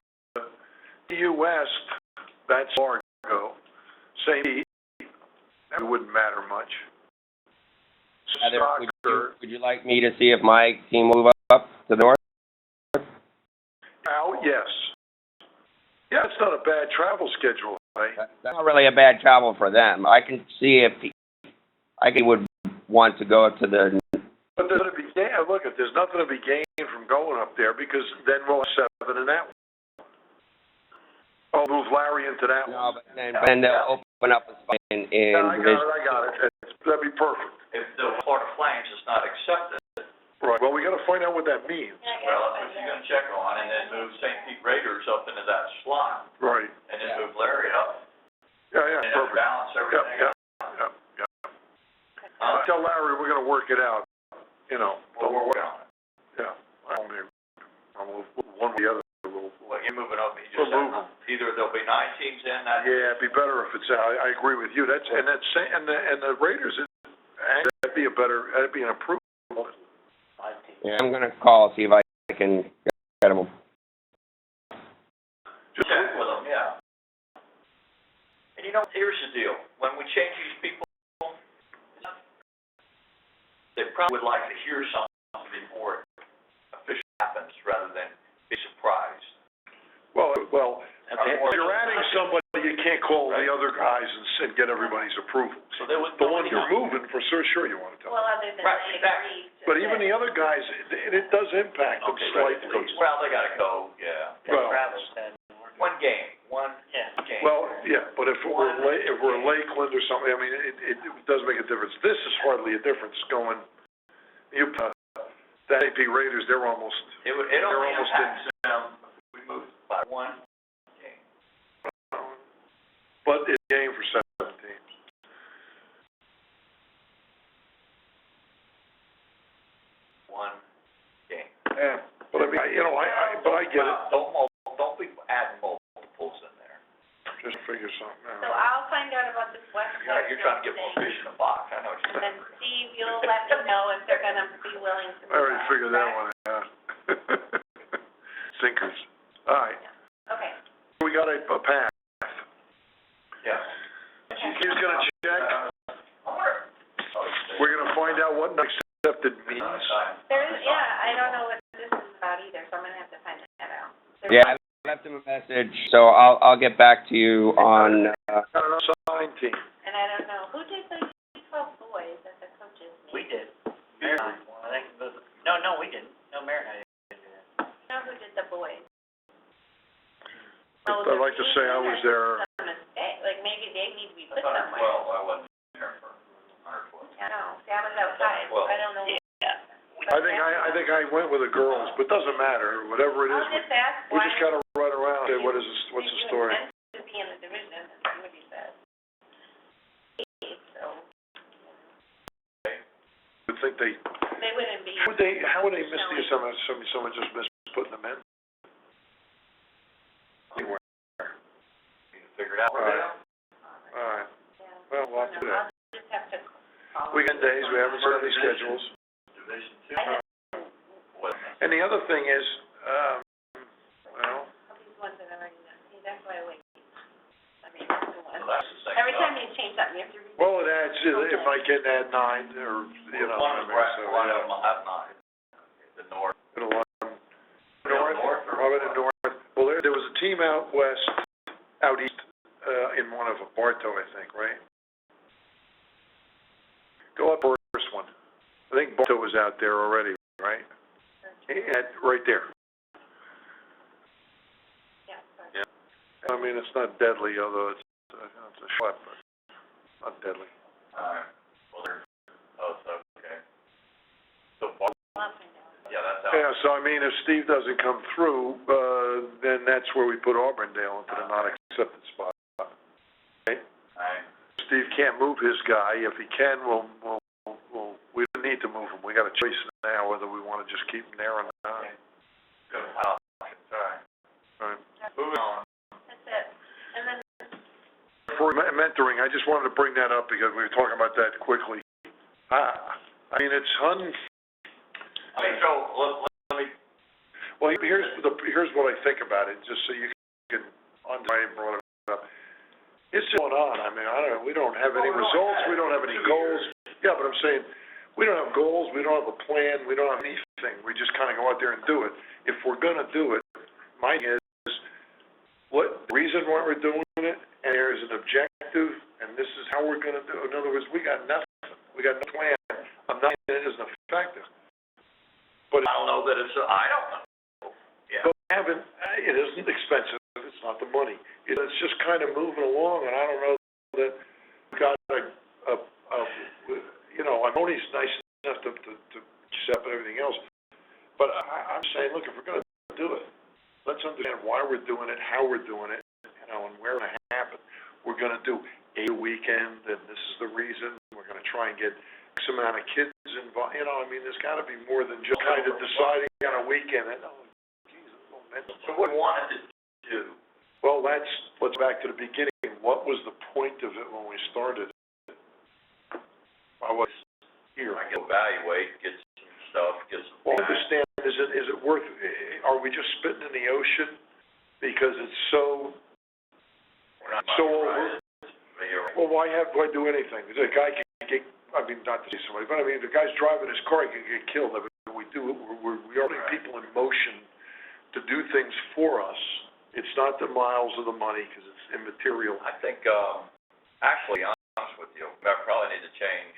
EU West, that's Fargo, St. That wouldn't matter much. Heather, Soccer, would you like me to see if my team will move up to the north? I'll Yes. Yeah, it's not a bad travel schedule, right? That's not really a bad travel for them. I can see if he would want to go up to the, But there's gonna be, look, there's nothing to be gained from going up there, because then we'll have 7 in that one. I'll move Larry into that one. no, but then they'll open up a spot in Yeah, I Division. got it. That'd be perfect. If the Florida Flames is not accepted, Right, well, we gotta find out what that means. well, that's what you're gonna check on, and then move St. Pete Raiders up into that slot, Right. and then move Larry up, Yeah, and then perfect. balance everything Yep, out. yep. I'll tell Larry we're gonna work it out, you know. Well, we're working on it. Yeah, I'll move one or the other. Well, you're moving up, you We'll just move have, either there'll be 9 teams in that. Yeah, it'd be better if it's, I agree with you, and the Raiders, that'd be an improvement. Yeah, I'm gonna call, see if I can get them. Just, Check with them, yeah. And you know, here's the deal, when we change these people, they probably would like to hear something before it officially happens, rather than be surprised. well, If if you're adding somebody, you can't call the other guys and get everybody's approval. So they would. The one you're moving, for sure you wanna tell. Well, other than Right, they exactly. agreed to But even this. the other guys, it does impact them Okay, slightly. well, they gotta go, yeah. Well- One game, one game. Well, yeah, but if we're Lakeland or something, I mean, it does make a difference. This is hardly a difference going, that AP Raiders, they're almost, It would, it they're only almost impacts them, if we move by one game. but it's a game for 7 teams. One game. Yeah, but I mean, but I get it, Don't be adding multiples in there. just figure something So out. I'll find out about this West Coast You're trying to get more thing, fish in a box, I know what you're and then saying. Steve, you'll let me know if they're gonna be willing to. I already move figured that up, one out. Sinkers. All right, correct? Okay. we got a path. Yeah. He's gonna check, we're gonna find out what accepted means. I don't know what this is about either, so I'm gonna have to find that out. Yeah, I left him a message, so I'll get back to you on, Got an assigned team. And I don't know, who did the 12 boys at the coaches We meeting? did. Mayor, I think, no, we didn't. No, Mayor, I didn't do that. You know who did the boys? I'd like to say I was there. Some mistake, like maybe they need to be put 112, somewhere. I wasn't there for 112. I know, see, I was outside, so I don't know. Yeah. I think I went with the girls, but it doesn't matter, whatever it is, I'll just ask we why. just gotta run around, and say, what's the story? You intend to be in the division, and see what he says. So, I think they wouldn't be. how would they miss the assignment, someone just missed putting them in? Anywhere. Figure it out. Alright, Yeah. well, we'll have to do that. I'll just have to call. Weekend days, we haven't set any schedules. Division I have What? And the other thing is, well, all these ones that I already know, see, that's why I wait. I mean, that's the one. So that's the same. Every time you change something, you have to read. well, it adds, it might get add 9, or, you know, One I of mean, them, so, one of yeah. them will have 9. The North. It'll run north, Robin and north. Well, there was a team out west, out east, in one of them, Bartow, I think, right? Go up first one. I think Bartow was out there already, right? Right there. Yeah, sorry. I mean, it's not deadly, although it's a schlep, but not deadly. Alright. Well, they're, okay. So, I'll find out. yeah, that's out. Yeah, so I mean, if Steve doesn't come through, then that's where we put Auburndale into the not accepted spot. Alright. Steve can't move his guy. If he can, we don't need to move him. We got a choice now whether we want to just keep him there or not. Good. Alright. Right. Moving on. That's it. And then, For mentoring, I just wanted to bring that up because we were talking about that quickly. I mean, it's I mean, so, let me, well, here's what I think about it, just so you can understand, brought it up. It's just going on. I mean, we don't have any results, we don't have any goals. Yeah, but I'm saying, we don't have goals, we don't have a plan, we don't have anything. We just kind of go out there and do it. If we're gonna do it, my thing is, what, the reason why we're doing it, and there's an objective, and this is how we're gonna do it. In other words, we got nothing, we got no plan. I'm not saying it isn't effective, but I don't know that it's, I don't know. Yeah. but we haven't, it isn't expensive, it's not the money. It's just kind of moving along, and I don't know that we got you know, Tony's nice enough to set up and everything else, but I'm saying, look, if we're gonna do it, let's understand why we're doing it, how we're doing it, you know, and where it's gonna happen. We're gonna do a weekend, and this is the reason. We're gonna try and get X amount of kids involved. You know, I mean, there's gotta be more than just kind of deciding on a weekend. And, oh, Jesus, oh, man. So what we wanted to do, Well, let's back to the beginning. What was the point of it when we started? I was here. I can evaluate, get some stuff, get some. Well, feedback. understand, is it worth, are we just spitting in the ocean because it's so, We're not so right. over? Well, why do anything? The guy can get, I mean, not to say somebody, but I mean, the guy's driving his car, he can get killed. I mean, we are putting people in motion to do things for us. It's not the miles or the money, because it's immaterial. I think, actually, honest with you, I probably need to change,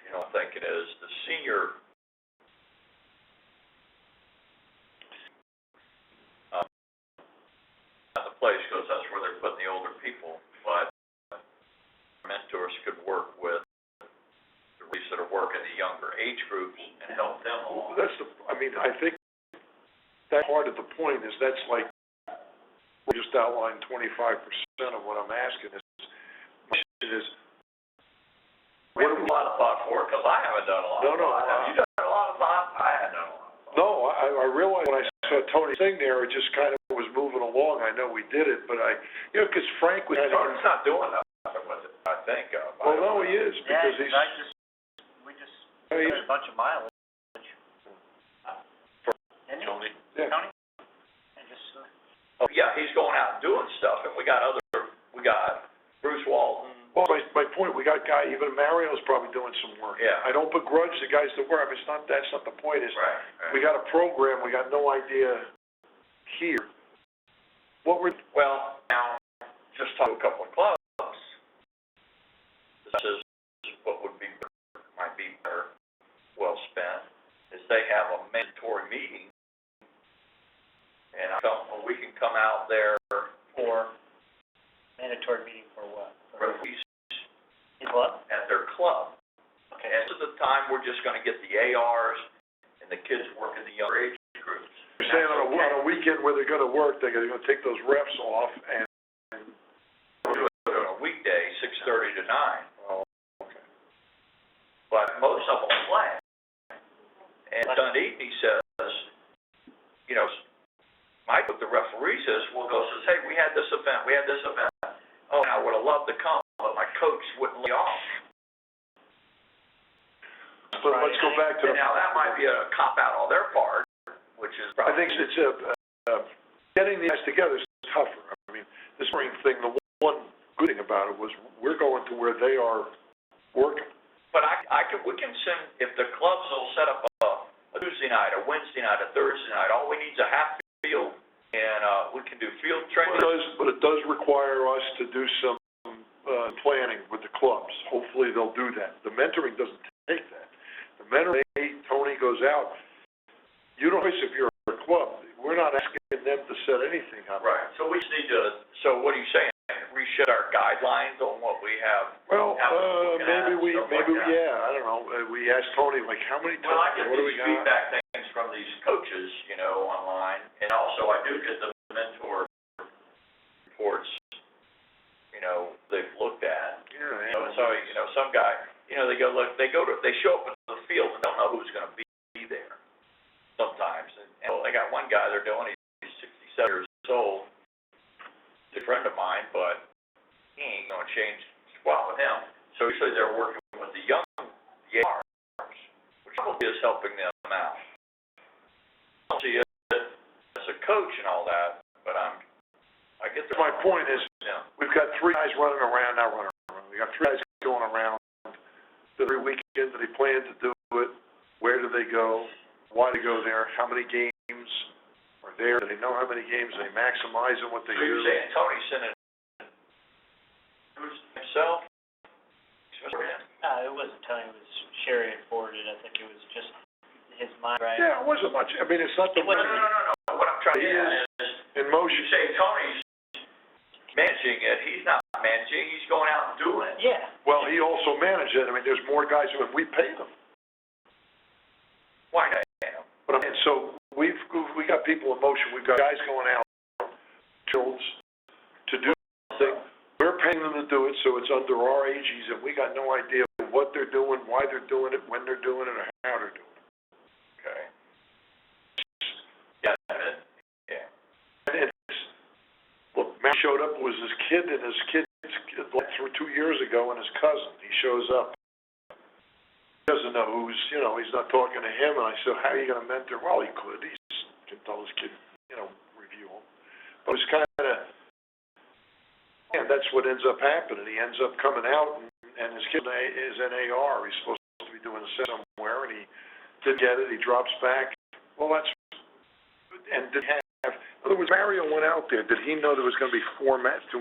you know, I think it is, the senior, at the place, because that's where they're putting the older people, but mentors could work with the reefs that are working the younger age groups and help them along. That's the, I mean, I think that part of the point is that's like, we just outlined 25% of what I'm asking is, my question is, We have a lot of thought for it, because I haven't done a lot of No, thought. Have you done a lot of thought? I haven't done a lot of thought. no, I realized when I saw Tony's thing there, it just kind of was moving along. I know we did it, but you know, because Frank was. Tony's not doing nothing with it, I think, Well, no, he is, Yeah, because he's. we just I mean, did a bunch of mileage. Didn't you? Tony? yeah. Tony? And just, Oh, yeah, he's going out and doing stuff, and we got Bruce Walton. Well, my point, we got even Mario's probably doing some work. Yeah. I don't begrudge the guys that work. I mean, that's not the point. Is Right. we got a program. We got no idea here. What we're Well, now, just talk to a couple of clubs. This is what might be better, well spent, is they have a mandatory meeting. And we can come out there for mandatory meeting for what? for the weeks In what? at their club. Okay. And this is the time we're just gonna get the ARs and the kids working the younger age groups. You're saying on a weekend where they're going to work, they're going to take those refs off and. Do it on a weekday, 6:30 to 9. Oh, okay. But most of them play. And Dunedin says, you know, Mike, what the referee says, hey, we had this event. Oh, I would have loved to come, but my coach wouldn't lay off. So let's go back to And now that might be a cop-out on their part, which is I probably. think it's getting the guys together is tougher. I mean, this spring thing, the one good thing about it was we're going to where they are working. But we can send, if the clubs will set up a Tuesday night, a Wednesday night, a Thursday night, all we need is a half field, and we can do field training. But it does require us to do some planning with the clubs. Hopefully they'll do that. The mentoring doesn't take that. The mentoring, Tony goes out. You don't know if you're a club. We're not asking them to set anything up. Right, so we just need to, so what are you saying? Reshed our guidelines on what we have? Well, How we're looking at it, stuff like that. yeah, I don't know. We asked Tony, like, how many times, Well, I get what do we these got? feedback things from these coaches, you know, online, and also I do get the mentor reports, you know, they've looked at. Yeah, You know, so, you know, some guy, you know, they show up in the field and don't know who's gonna be there sometimes. And they got one guy they're doing, he's 67 years old, he's a friend of mine, but he ain't gonna change squat with him. So usually they're working with the young ARs, which probably is helping them out. I don't see it as a coach and all that, but I get the. My point is, Yeah. we've got three guys running around. We got three guys going around every weekend that they plan to do it. Where do they go? Why do they go there? How many games are there? Do they know how many games? Are they maximizing what they So you're do? saying Tony's sending himself? It wasn't Tony, it was Sherry and forwarded, I think it was just his mind, right? Yeah, it wasn't much. I mean, it's not the It wasn't- No. What I'm trying to He get is at is, in you motion. say Tony's managing it, he's not managing, he's going out and doing it. Yeah. Well, he also managed it. I mean, there's more guys when we pay them. Why not? But I mean, so we got people in motion. We've got guys going out, fields to do something. We're paying them to do it, so it's under our AGs, and we got no idea what they're doing, why they're doing it, when they're doing it, or how they're doing it. Okay. Yeah, yeah. And it's, look, Matt showed up with his kid, and his kid went through 2 years ago, and his cousin. He shows up. He doesn't know who's, he's not talking to him, and I said, how are you going to mentor? Well, he could. He can tell his kid, review him. But it's kind of, and that's what ends up happening. He ends up coming out, and his kid is an AR. He's supposed to be doing a set somewhere, and he didn't get it. He drops back. Well, that's, and did have, in other words, Mario went out there. Did he know there was going to be 2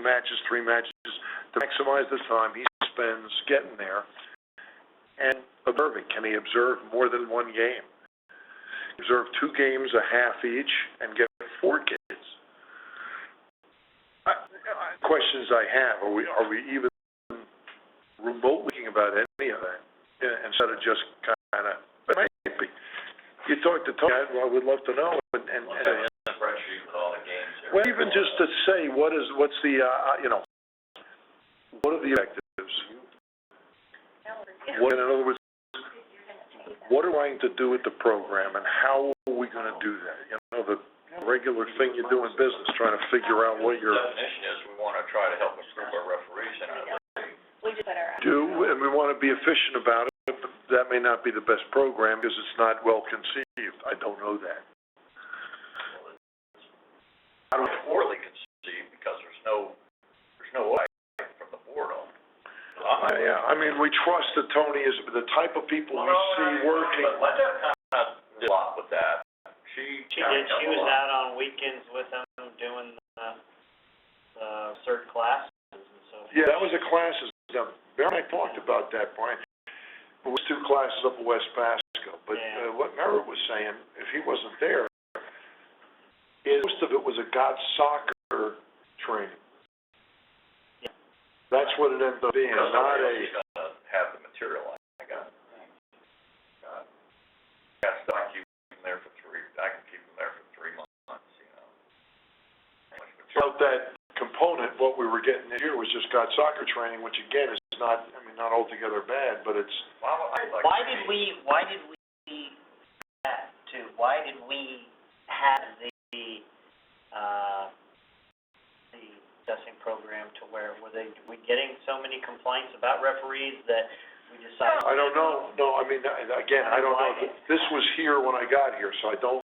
matches, 3 matches, to maximize the time he spends getting there and observing? Can he observe more than 1 game? Observe 2 games, a half each, and get 4 kids. Questions I have, are we even remotely thinking about any of that, instead of just kind of, it might be. You talk to Tony, I would love to know, and Spreadsheet with all the games there. well, even just to say, what's the, what are the objectives? What, in other words, what are we going to do with the program, and how are we going to do that? The regular thing you do in business, trying to figure out what your... The definition is we want to try to help improve our referees in our league. We just put our. do, and we want to be efficient about it, but that may not be the best program because it's not well conceived. I don't know that. I don't poorly conceived because there's no way from the board on. Yeah, I mean, we trust that Tony is the type of people we see working. But Linda kind of did a lot with that. She did, she was out on weekends with him doing the cert classes and so forth. Yeah, that was a classes. Now, Mary and I talked about that, Brian. It was 2 classes up at West Pasco, but what Merritt was saying, if he wasn't there, most of it was a God soccer training. Yeah. That's what it ended up being, not a... have the material I got. I keep them there for 3, I can keep them there for 3 months, About that component, what we were getting this year was just God soccer training, which again is not, not altogether bad, but it's... Why did we have the assessing program to where were we getting so many complaints about referees that we decided? I don't know. No, again, I don't know. This was here when I got here, so I don't...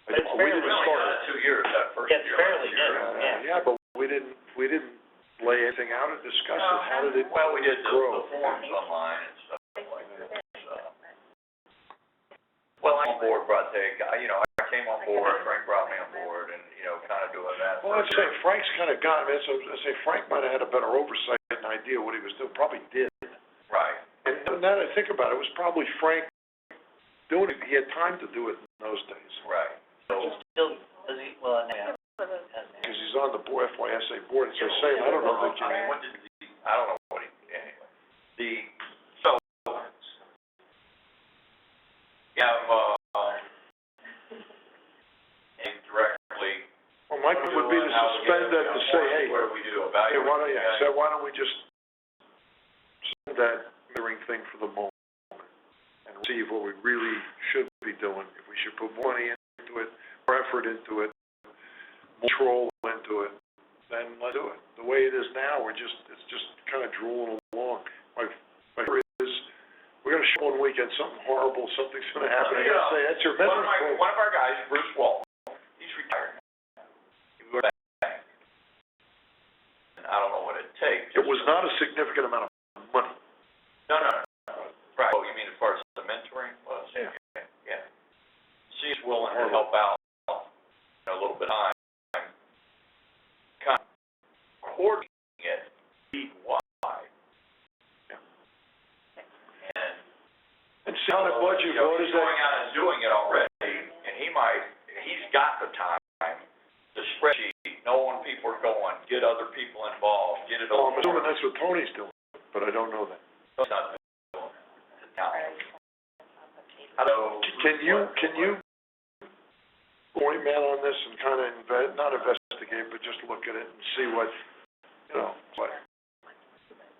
But it's we fairly didn't We start only got 2 years that first Yeah, year. it's fairly new, Yeah, but we didn't lay anything out or discuss it. How did it Well, we did the grow? forms online and stuff like that, so. Well, I'm on board, I came on board, Frank brought me on board, and, kind of doing that. Well, let's say Frank's kind of got it. So let's say Frank might have had a better oversight and idea what he was doing. Probably did. Right. And now that I think about it, it was probably Frank doing it. He had time to do it in those days. Right. So, Still, does he, well, no. Because he's on the FYSA board. As I say, I don't know that you... what did I don't know what anyway. So, you have, indirectly. Well, my point would be to suspend that to say, hey, What do we do, hey, evaluate? why don't we just send that mirroring thing for the moment and see what we really should be doing, if we should put more money into it, more effort into it, more control into it, then let's do it. The way it is now, it's just kind of drooling along. My fear is, we're going to show one weekend something horrible, something's going to happen. I got to say, that's your memory program. One of our guys, Bruce Walton, he's retired now. He was back. And I don't know what it takes. It was not a significant amount of money. No. Right. Oh, you mean as far as the mentoring was? Yeah. Yeah. She's willing to help out On a budget, You know, what is he's that? going out and doing it already, and he's got the time, the spreadsheet, know when people are going, get other people involved, get it Oh, I'm over. assuming that's what Tony's doing, but I don't know that. It's not doing it. Now, so- Can you point Matt on this and kind of not investigate, but just look at it and see what, you know, what,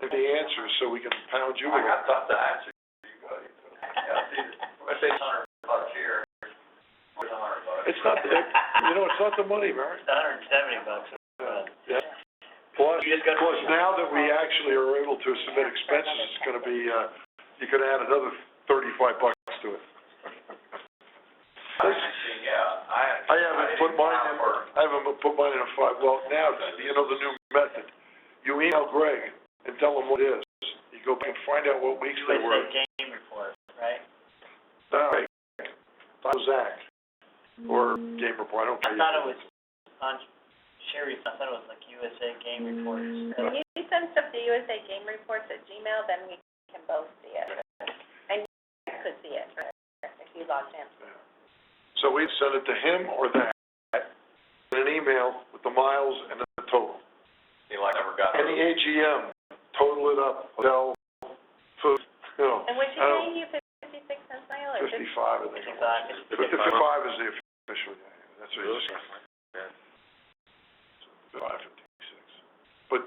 if the answers, so we can pound you I with got it. tough to answer, you guys. Yeah, see, I say $100 here, it's $100. It's not, it's not the money, Mary. It's $170. Yeah. Plus now that we actually are able to submit expenses, it's gonna be, you could add another $35 to it. Yeah, I haven't put mine in a five, well, now, you know the new method. You email Greg and tell him what it is. You go back and find out what weeks they were. game report, right? No, Zach, or Game Report, I don't care. I thought it was on Sherry's, I thought it was like USA Game Reports. When you send stuff to USA Game Reports at Gmail, then we can both see it. And you could see it, if you logged in. So we send it to him or that, in an email with the miles and the total. He like never got And the AGM, total it up, hotel, food, you know. And was she I don't- paying you 56 cents a mile or 55, I think. 55. 55 is the official, yeah, that's what you said. 55, 56. But,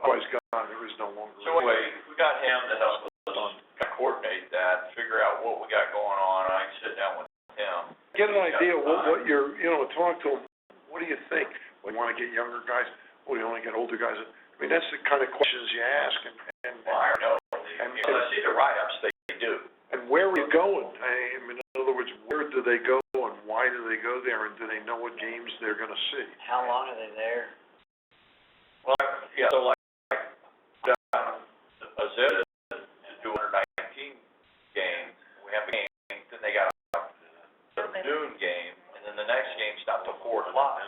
otherwise gone, there is no longer. So anyway, we got him to help us coordinate that, figure out what we got going on, I can sit down with him. Get an idea what you're, talk to them, what do you think? Well, you wanna get younger guys, or you wanna get older guys? I mean, that's the kind of questions you ask, Well, I know, and I see the write-ups they do. and where are you going? I mean, in other words, where do they go and why do they go there, and do they know what games they're gonna see? How long are they there? Well, yeah, so like, down a zip, 219 games, we have a game, then they got a noon game, and then the next game stopped till 4 o'clock.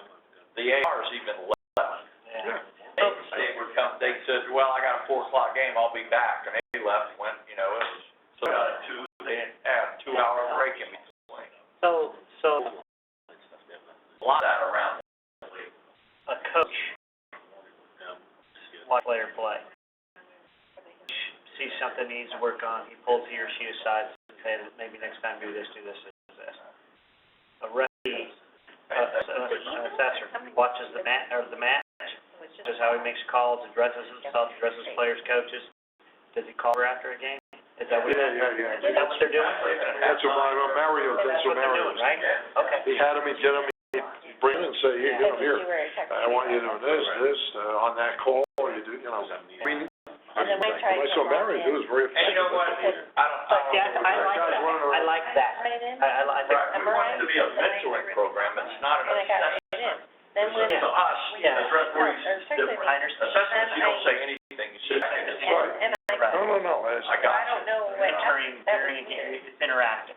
The ARs even left. Yeah. They would come, they said, well, I got a 4 o'clock game, I'll be back, and they left, went, it was, so they had a 2-hour break in between. So, A lot of that around the league. a coach watch player play. Sees something needs to work on, he pulls he or she aside, and say, maybe next time do this, do this, do this. A referee, an assessor, watches the match, does how he makes calls, addresses himself, addresses players, coaches. Does he call her after a game? Is that what? Yeah. Is that what they're doing? That's what Mario did, That's so what they're Mario. doing, right? Okay. He had him, he'd get him, he'd bring him and say, here, I want you doing this, on that call, you do, I mean, And then we tried what I saw to Mario log do in. was very And effective. you know what, I like that. Right in. I think. Right, we want it to be a mentoring program, it's not an And I got assessment. right in. Then when. To us, Yeah. as referees, it's different. I understand. Assessments, you don't say anything, you sit back and it's right. And I, No, I got I don't know what. During a game, it's interactive.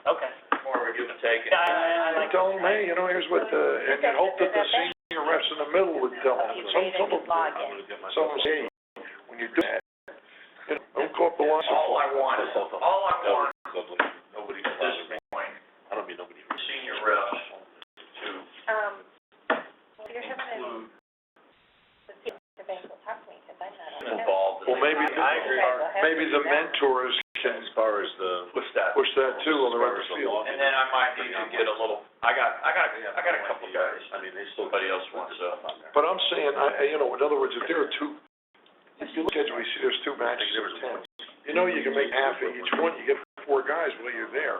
Okay. more of a give and take. Yeah, I like. Tell them, hey, here's what, and you hope that the senior refs in the middle would tell them. Some of them say, when you do that, don't go up the line. All I want at this point, I don't mean nobody. senior refs to You're having, let's see if the bank will talk to me, because I'm not. involved. Well, maybe, maybe the mentors can As far as the. Push that. push that too on the rest of the field. And then I might need to get a little, I got a couple guys, I mean, they still. somebody else wants to. But I'm saying, in other words, if there are two, if you look at it, we see there's two matches of 10. You know you can make half of each one, you get 4 guys while you're there.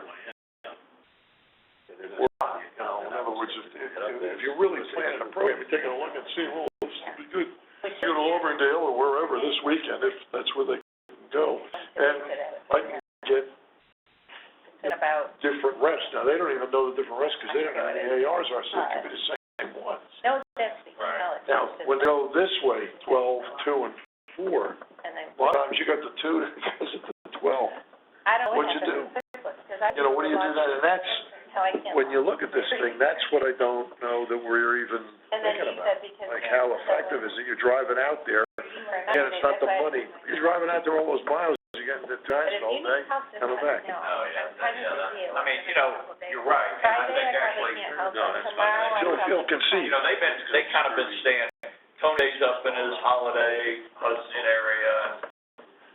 Or, in other words, if you're really planning a program, you're taking a look and seeing, well, this would be good. Go to Auburndale or wherever this weekend, if that's where they can go. And I can get About, different refs. Now, they don't even know the different refs because they don't know who the ARs are, so it could be the same ones. no, that's the Now, email. when they go this way, 12, 2, and 4, And then, a lot of times you got the 2 that goes to the 12. I don't know what What'd you happens in Facebook, because I. What do you do then? And that's, How I can't. when you look at this thing, that's what I don't know that we're even And then thinking he about. said because. Like, how effective is it? You're driving out there, again, it's not the money. You're driving out there all those miles, you getting the But guys if all you day. need help, just coming let back. me know. Oh, yeah, I'm trying to review. I mean, you know, you're right, and I Friday, think I probably actually, can't help No, them. that's fine. Tomorrow, I Phil probably can see. you know, they kind of been staying, Tony's up in his holiday Hudson area,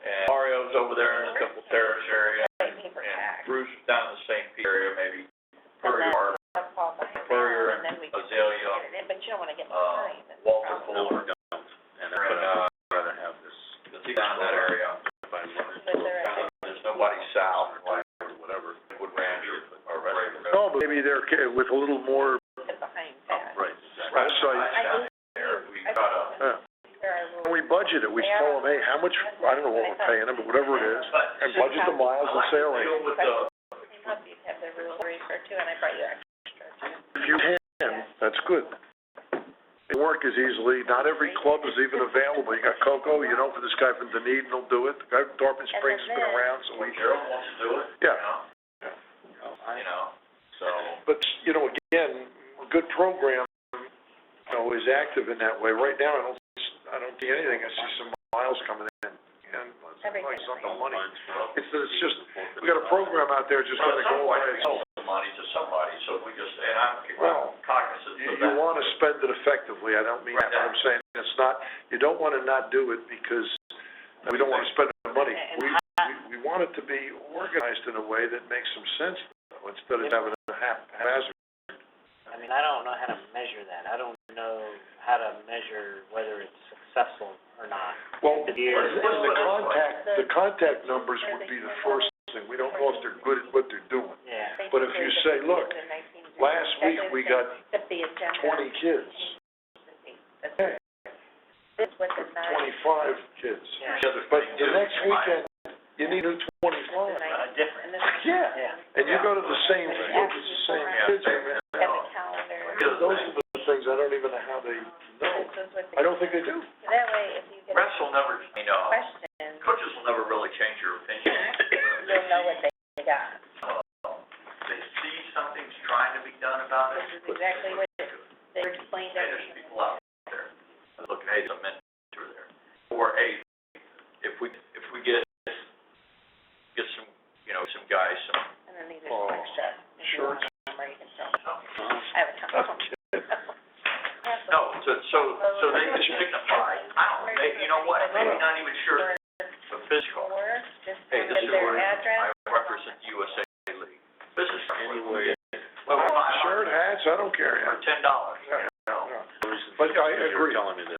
and Mario's over there in the Temple Terrace area, Pay me for tax. and Bruce down in the St. Pete area, maybe, And Purrier, then I'll call by Purrier, and then we can Azalea, get it in, but you don't wanna get behind. that's the Walter problem. No, Fuller, we don't. And and, I'd rather have this, he's down in that area. if I But they're at There's nobody south, like, or whatever. Wood Ranch or Redwood. No, but maybe they're with a little more get behind fast. Right, exactly. oversight. I do, There, we I got a, When we budget it, we tell them, hey, how much, I don't know what we're paying them, but whatever it is, and budget the miles and say, all right, deal with the, I love you to have the rules refer to, and I brought you extra too. if you can, that's good. It won't work as easily, not every club is even available. You got Coco, you know, for this guy from Dunedin will do it, the guy from Tarpon Springs has been around, so we, Gerald wants to do it, yeah. you know, so. But, you know, again, a good program, you know, is active in that way. Right now, I don't see anything. I see some miles coming in, and it's like something money. It's just, we got a program out there just Well, gotta at some go point, away. we owe some money to somebody, so we just, and Well, I'm cognizant You of that. wanna spend it effectively. I don't mean that, but I'm saying it's not, you don't wanna not do it because we don't wanna spend the money. We want it to be organized in a way that makes some sense, though, instead of having a haphazard. I mean, I don't know how to measure that. I don't know how to measure whether it's successful or not. Well, Yeah. the contact numbers would be the first thing. We don't know if they're good at what they're doing. Yeah. But if you say, look, last week we got 20 kids, okay, This was the 25 kids. Yeah. But the next weekend, you need a 25. Different. Yeah. Yeah. And you go to the same field, it's the same kids. Those are the things I don't even know how they know. I don't think they do. That way, if you get Refs will never, questions, coaches will never really change your opinion. you'll know what they got. They see something's trying to be done about it. This is exactly what they explained Hey, there's everything. people out there. Look, hey, there's a mentor there. Or, hey, if we get some, you know, some guys, some, And then these are some extra. If you Shirts. want them, or you can sell them. I have a ton of them. no, so they can signify, I don't, you know what, maybe not even sure, but physical. Or just Hey, this give is their where address. I represent the USA League. Business. Anyway. Well, Shirt, hats, I don't care. for $10, you know. But I agree. You're telling me this.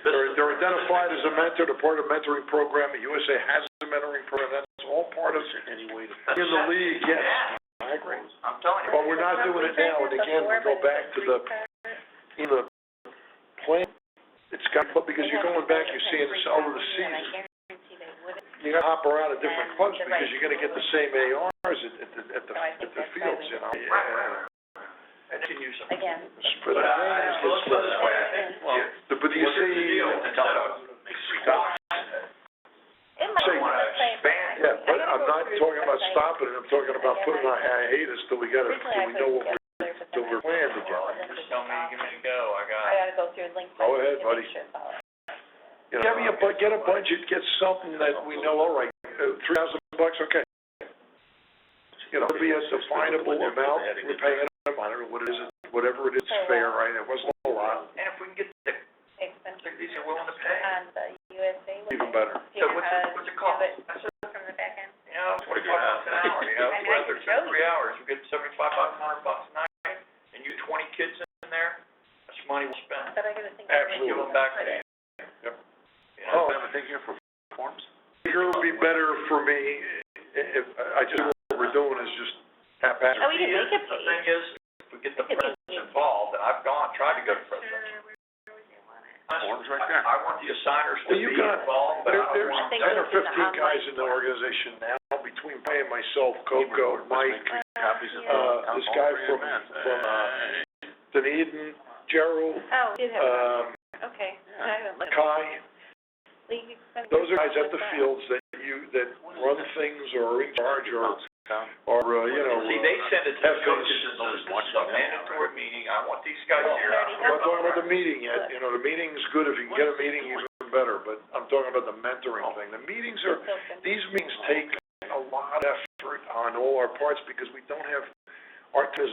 They're identified as a mentor, they're part of a mentoring program. The USA has a mentoring program. That's all part of, Any way to. in the league, yes. Yeah, I agree. I'm telling you. But we're not doing it now, and again, we go back to the, in the plan, it's got, because you're going back, you're seeing this over the season. You gotta hop around at different clubs because you're gonna get the same ARs at the fields, you know? Right. And you can use them. Again. But But I, let's put it this way, I think, But do you look at the deal see, instead of squash. It might Say- be the same. yeah, but I'm not talking about stopping it, I'm talking about putting on hiatus till we got it, till we know what we're planning to Well, get. just tell me, give me a go, I got I it. gotta go through and link. Go ahead, to make buddy. sure it's all right. You know, get a budget, get something that we know, all right, $3,000, okay. You know, it'll be a definable amount, we're paying them, I don't know what it is, whatever it is, fair, right, it wasn't a lot, And if we can get the, Expenses these are willing to pay, on the USA. even better. Do you so what's know it how cost? to do it from the back end? You know, $45 an hour, you know, I mean, I whether can it's show you. 3 hours, we get $75, $100 a night, and you 20 kids in there, that's money well spent. But I gotta think. And give them back to you. Yep. You know, Oh, here would be better for me, if, I just, what we're doing is just haphazard. Oh, we can make it the paid. thing is, if we get the president involved, and I've tried to go to president. Forms right there. I want the assigners to Well, you be got, involved, but I don't there's want them 10 or it's in the 15 guys in the online organization now, between Pay and myself, Coco, Mike, Copies of this guy from Dunedin, Gerald, Oh, we did have, okay. I haven't looked. Kai, League expenses. those are guys at the fields that run things or are in charge or, you know. See, they send it to the FAs. coaches and those, this is a mandatory meeting, I want these guys here. I'm not talking about the meeting yet, you know, the meeting's good, if you can get a meeting, even better, but I'm I'm talking about the mentoring thing. The meetings are, these meetings take a lot of effort on all our parts because we don't have, our team is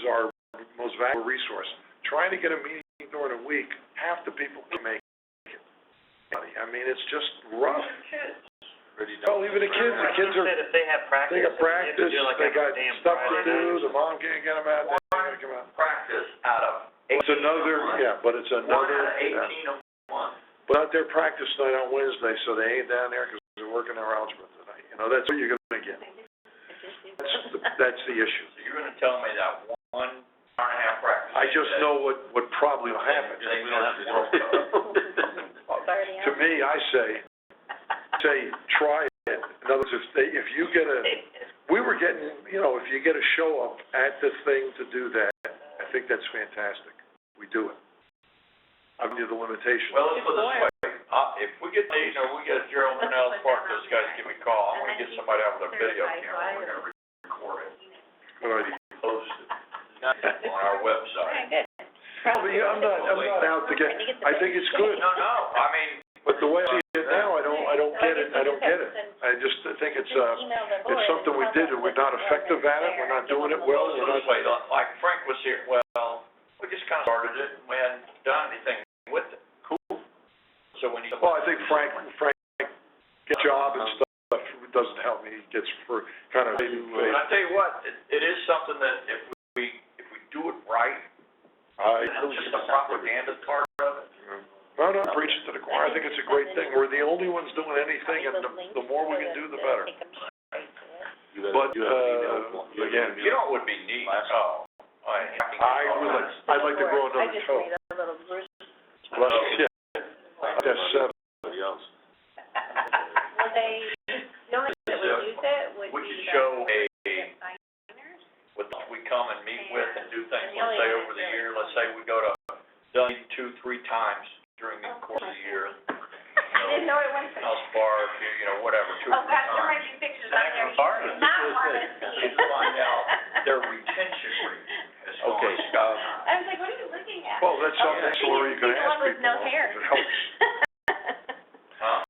our most valuable resource. Trying to get a meeting during the week, half the people can make it. I mean, it's just rough. Well, even the kids are, If they have practice. they got practice, feel like they a got damn stuff to Friday do, night. the mom can't get them out, they can't come out. Practice out of It's another, yeah, but it's one another, out of yeah. 18 a month. But out there practice night on Wednesday, so they ain't down there because they're working their algebra tonight. You know, that's what you're gonna get. That's the issue. So you're gonna tell me that 1 hour and a half practice. I just know what probably will happen. We don't have to do To me, I say, try it. In other words, if you get we were getting, you know, if you get a show up at the thing to do that, I think that's fantastic. We do it. I mean, the limitation. Well, let's put it this way, if we get, we get Gerald Cornell's Park, those guys give me a call, I'm gonna get somebody out with a video camera, we're gonna record it, Good idea. post it on our website. Well, yeah, I'm not out to get, I think it's good. No, I mean, But the way I see it now, I don't get it. I just think it's something we did and we're not effective at it, we're not doing it well, we're not. this way, like Frank was here, well, we just kinda started it, and we hadn't done anything with it. Cool. So when you. Well, I think Frank gets job and stuff, it doesn't help me, he gets for kind of. But I tell you what, it is something that if we do it right, it's just the propaganda part of it. No, preach it to the choir, I think it's a great thing, we're the only ones doing anything, and the more we can do, the better. But, again, You know what would be neat? Oh, I'd like to grow another toe. Well, yeah, that's seven. Somebody else. Well, the only that would use it would We be could the show designers. what we come and meet with and do things, let's say over the year, let's say we go to Dunedin 2-3 times during the course of the year. I didn't know it went. House bar, whatever, 2 or 3 Oh, gosh, there might times. be pictures on there. You do not want to see. To find out their retention rate as far Okay, as I was like, what are you looking at? Well, that's something, Oh, Laura, you can ask people with people. no hair. If it helps. Huh?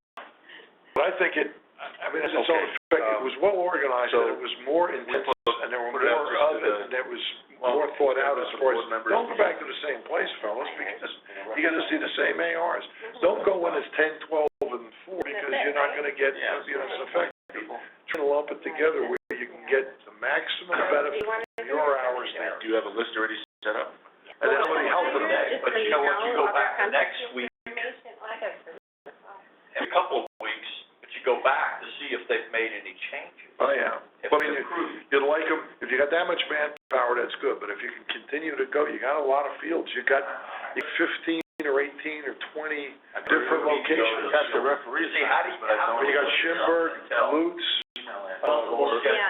But I think it has its own effect, it was well organized, and it was more intense, and there were more of it, and it was more thought out as far as, don't go back to the same place, fellas, because you're gonna see the same ARs. Don't go when it's 10, 12, and 4, because you're not gonna get, it's effective. Trying to lump it together where you can get the maximum benefit of your hours there. Do you have a list already set up? And then somebody helping them. But you know what, you go back the next week, in a couple of weeks, but you go back to see if they've made any changes. Oh, yeah. If Well, I mean, they've improved. you'd like them, if you got that much manpower, that's good, but if you can continue to go, you got a lot of fields, you got 15 or 18 or 20 different locations. That's the referee. See, how do you, You got Schimberg, Lutz, Yeah,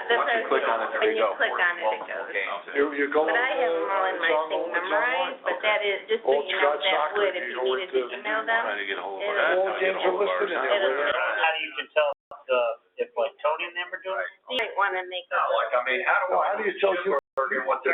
that's Once you a- click on it, there when you you go. click on it, it Multiple goes. games. you go. But I have them all in my thing memorized, but that is, just so Old you know, Scott that soccer, would, if you you know what needed to- to email them, Trying to get a hold of It'll- our. All games are listed in there. It'll- How do you can tell, if like Tony and them are doing it? you might wanna make No, a. like, I mean, how do No, I? how do you tell you- And what they're.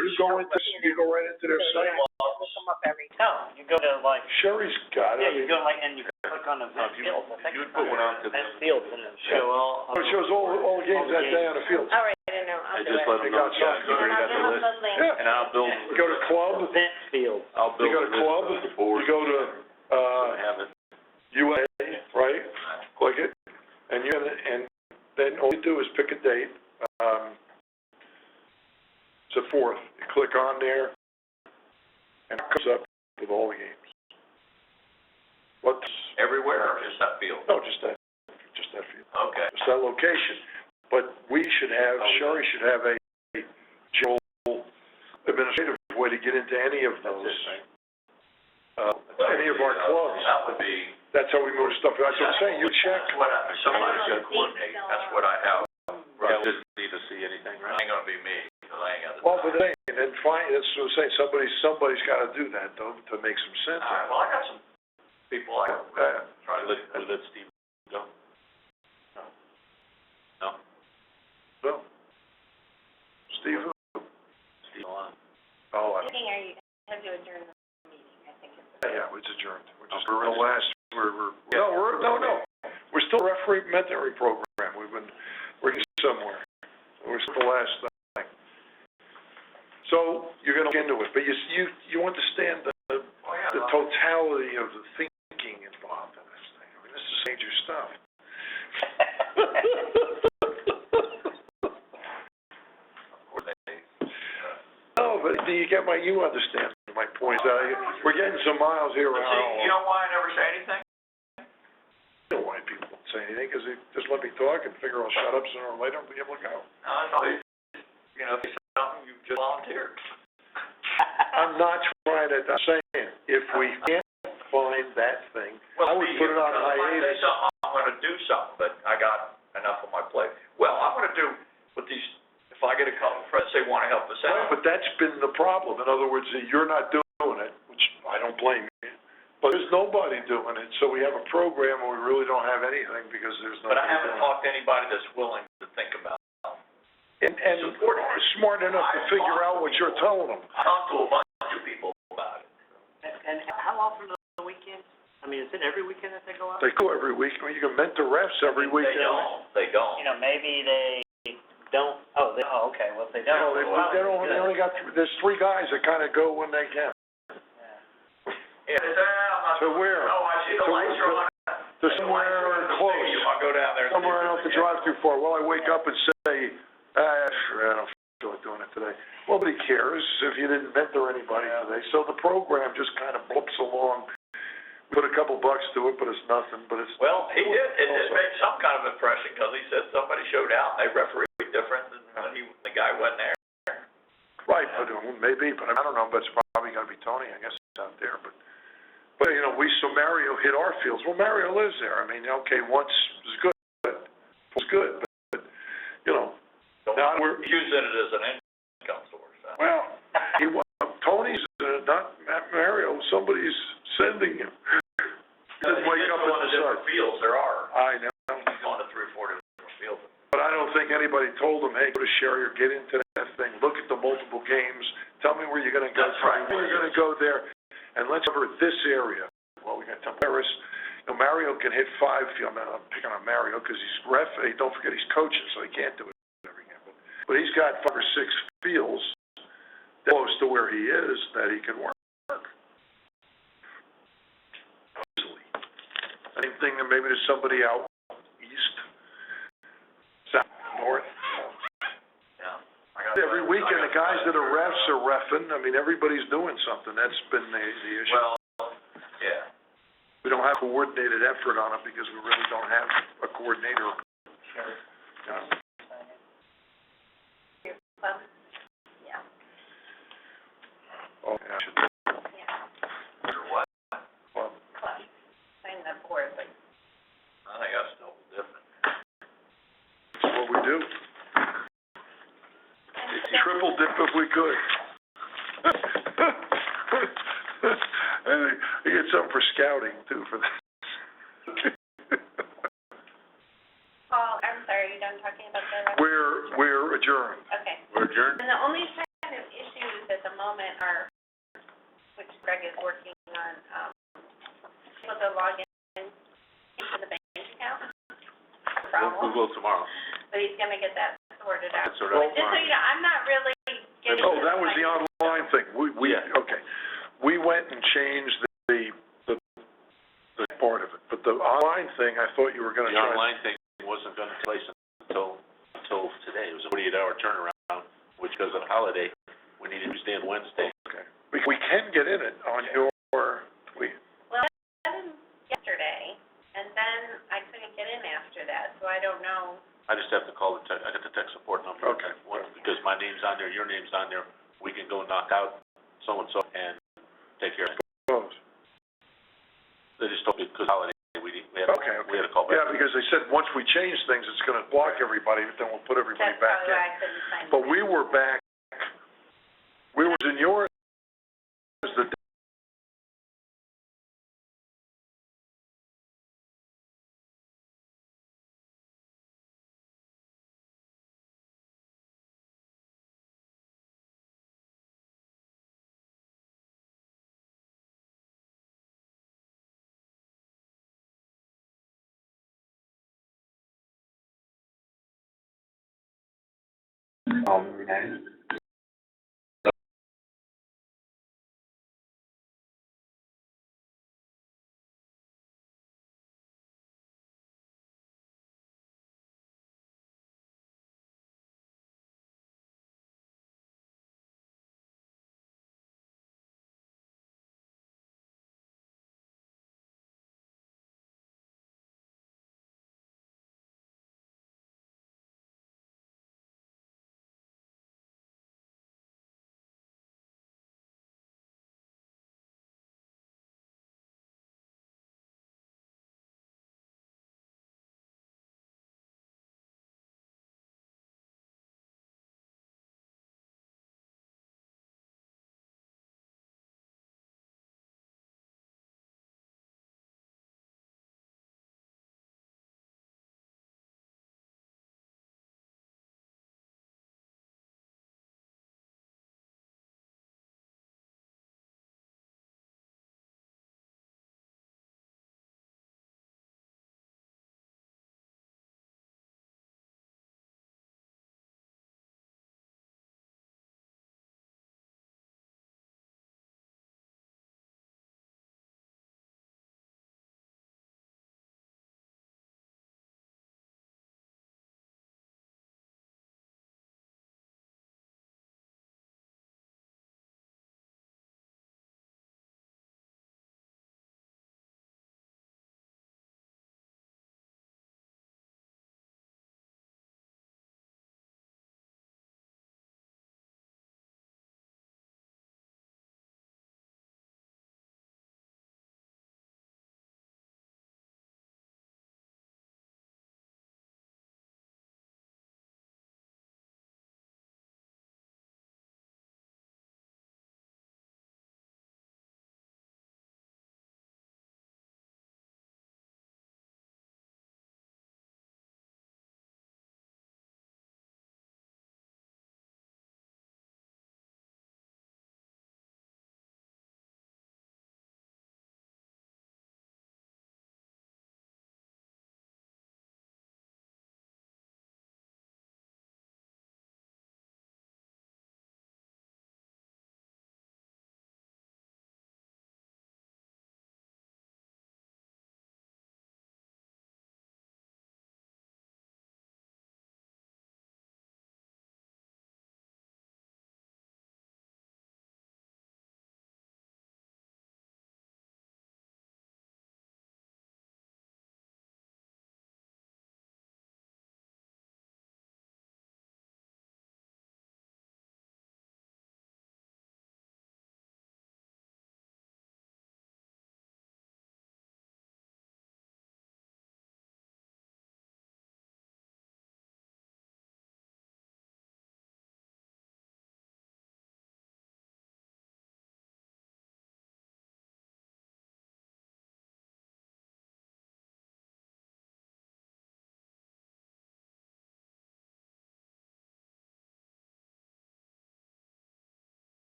You go right into their site. Will come up every time. No, you go to like, Sherry's got yeah, it. you go like, and you click on the fields, I think. You would put one out to That them. fields, and it'll show all. It shows all the games that day on the field. All right, I don't know, I'll I do just it. let them know, got yeah, some. you already got the And I'll list. give them the link. Yeah. And I'll build. You go to club, Event field. I'll build you go a to list club, of the boards. you go to, I have it. UA, right? Click it, and then all you do is pick a date, it's the 4th, you click on there, and it comes up with all the games. What's, Everywhere, or just that field? no, just that field, Okay. just that location. But we should have, Sherry should have a general administrative way to get into any of those, any of our clubs. That would be. That's how we move stuff, that's what I'm saying, you check. That's what somebody's gotta coordinate, that's what I have. Yeah, we just need to see anything, It right? ain't gonna be me, 'cause I ain't got the. Well, but then, and then fine, that's what I'm saying, somebody's gotta do that though, to make some sense. All right, well, I got some people I try to. We let Steve go. No? No. Steve, who? Steve on. Oh, Meeting, are you, have to adjourn the meeting, I think it's. yeah, it's adjourned, we're just, we're in the last, no, No, we're still a referee mentoring program. We're getting somewhere. We're still the last thing. So, you're gonna look into it, but you understand the totality of the thinking involved in this thing. I mean, this is major stuff. No, but you understand my point. We're getting some miles here. But see, you know why I never say anything? I don't know why people don't say anything, because they just let me talk and figure I'll shut up sooner or later and be able to go. No, you know, if it's something you just volunteered. I'm not trying to, I'm saying, if we can't find that thing, I would put it on hiatus. I'm gonna do something, but I got enough on my plate. Well, I'm gonna do with these, if I get a couple friends, they wanna help us Right, out. but that's been the problem. In other words, you're not doing it, which I don't blame you. But there's nobody doing it, so we have a program and we really don't have anything because there's But nobody I haven't doing it. talked to anybody that's willing to think about it. And smart enough to figure out what you're telling them. I talked to a bunch of people about it. And how often are the weekends? I mean, is it every weekend that they go out? They go every week. I mean, you can mentor refs every week. They don't. You know, maybe they don't, okay, well, if they don't. No, they only got, there's 3 guys that kind of go when they can. Yeah, I'm not. To where? Oh, I see the To- lights are on. To somewhere close. I'll go down there. and see Somewhere I don't have to if they- drive too far. Well, I wake up and say, I don't feel like doing it today. Nobody cares if you didn't mentor anybody today. So the program just kind of blips along. Put a couple bucks to it, but it's nothing, but it's. Well, he did, it made some kind of impression, because he said somebody showed out, and they refereed different, and the guy wasn't there. Right, but maybe, but I don't know, but it's probably gonna be Tony, I guess, out there, but you know, so Mario hit our fields. Well, Mario lives there. I mean, okay, once was good, but, you know, now we're. Using it as an income source. Well, Tony's, not Mario, somebody's sending him. Doesn't wake up He's and going to decide. different fields, there are. I know. He's going to 3 or 4 different fields. But I don't think anybody told him, hey, go to Sherrier, get into that thing, look at the multiple games, tell me where you're gonna go. That's right. Tell me where you're gonna go there, and let's cover this area. Well, we got Paris. You know, Mario can hit 5 field. I'm picking on Mario because he's ref. Hey, don't forget he's coaching, so he can't do it every game. But he's got 5 or 6 fields close to where he is that he can work. Easily. Same thing, that maybe there's somebody out east, south, north. Every weekend, the guys that are refs are reffing. I mean, everybody's doing something. That's been the issue. Well, yeah. We don't have coordinated effort on it because we really don't have a coordinator. Well, yeah, Oh, yeah, I should, yeah, Or what? well, club, sign the board, but I think that's no different. that's what we do. Triple dip if we could. And we get something for scouting too for that. Paul, I'm sorry, are you done talking about the? We're adjourned. Okay. We're adjourned? And the only kind of issues at the moment are, which Greg is working on, with the login into the bank account. We'll go tomorrow. But he's gonna get that sorted out. That's sort of. But just so you know, I'm not really getting. Oh, that was the online thing. Yeah. Okay. We went and changed the part of it, but the online thing, I thought you were gonna The try. online thing wasn't gonna take place until today. It was a 48-hour turnaround, which because of the holiday, we needed to stand Wednesday. Okay. We can get in it on your, Well, I got in yesterday, and then I couldn't get in after that, so I don't know. I just have to call I got the tech support number. Okay. Because my name's on there, your name's on there, we can go knock out so-and-so and take care of it. Suppose. They just told me because of the holiday, we had to call back. Yeah, because they said, once we change things, it's gonna block everybody, but then we'll put everybody That's back probably in. why I couldn't sign. But we were back, we was in yours the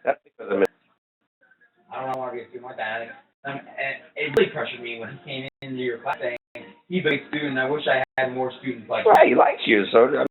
That's because of me. I don't want to get too much out of it. And it really pressured me when he came into your class saying, he's a great student, I wish I had more students like Right, he likes you, so, I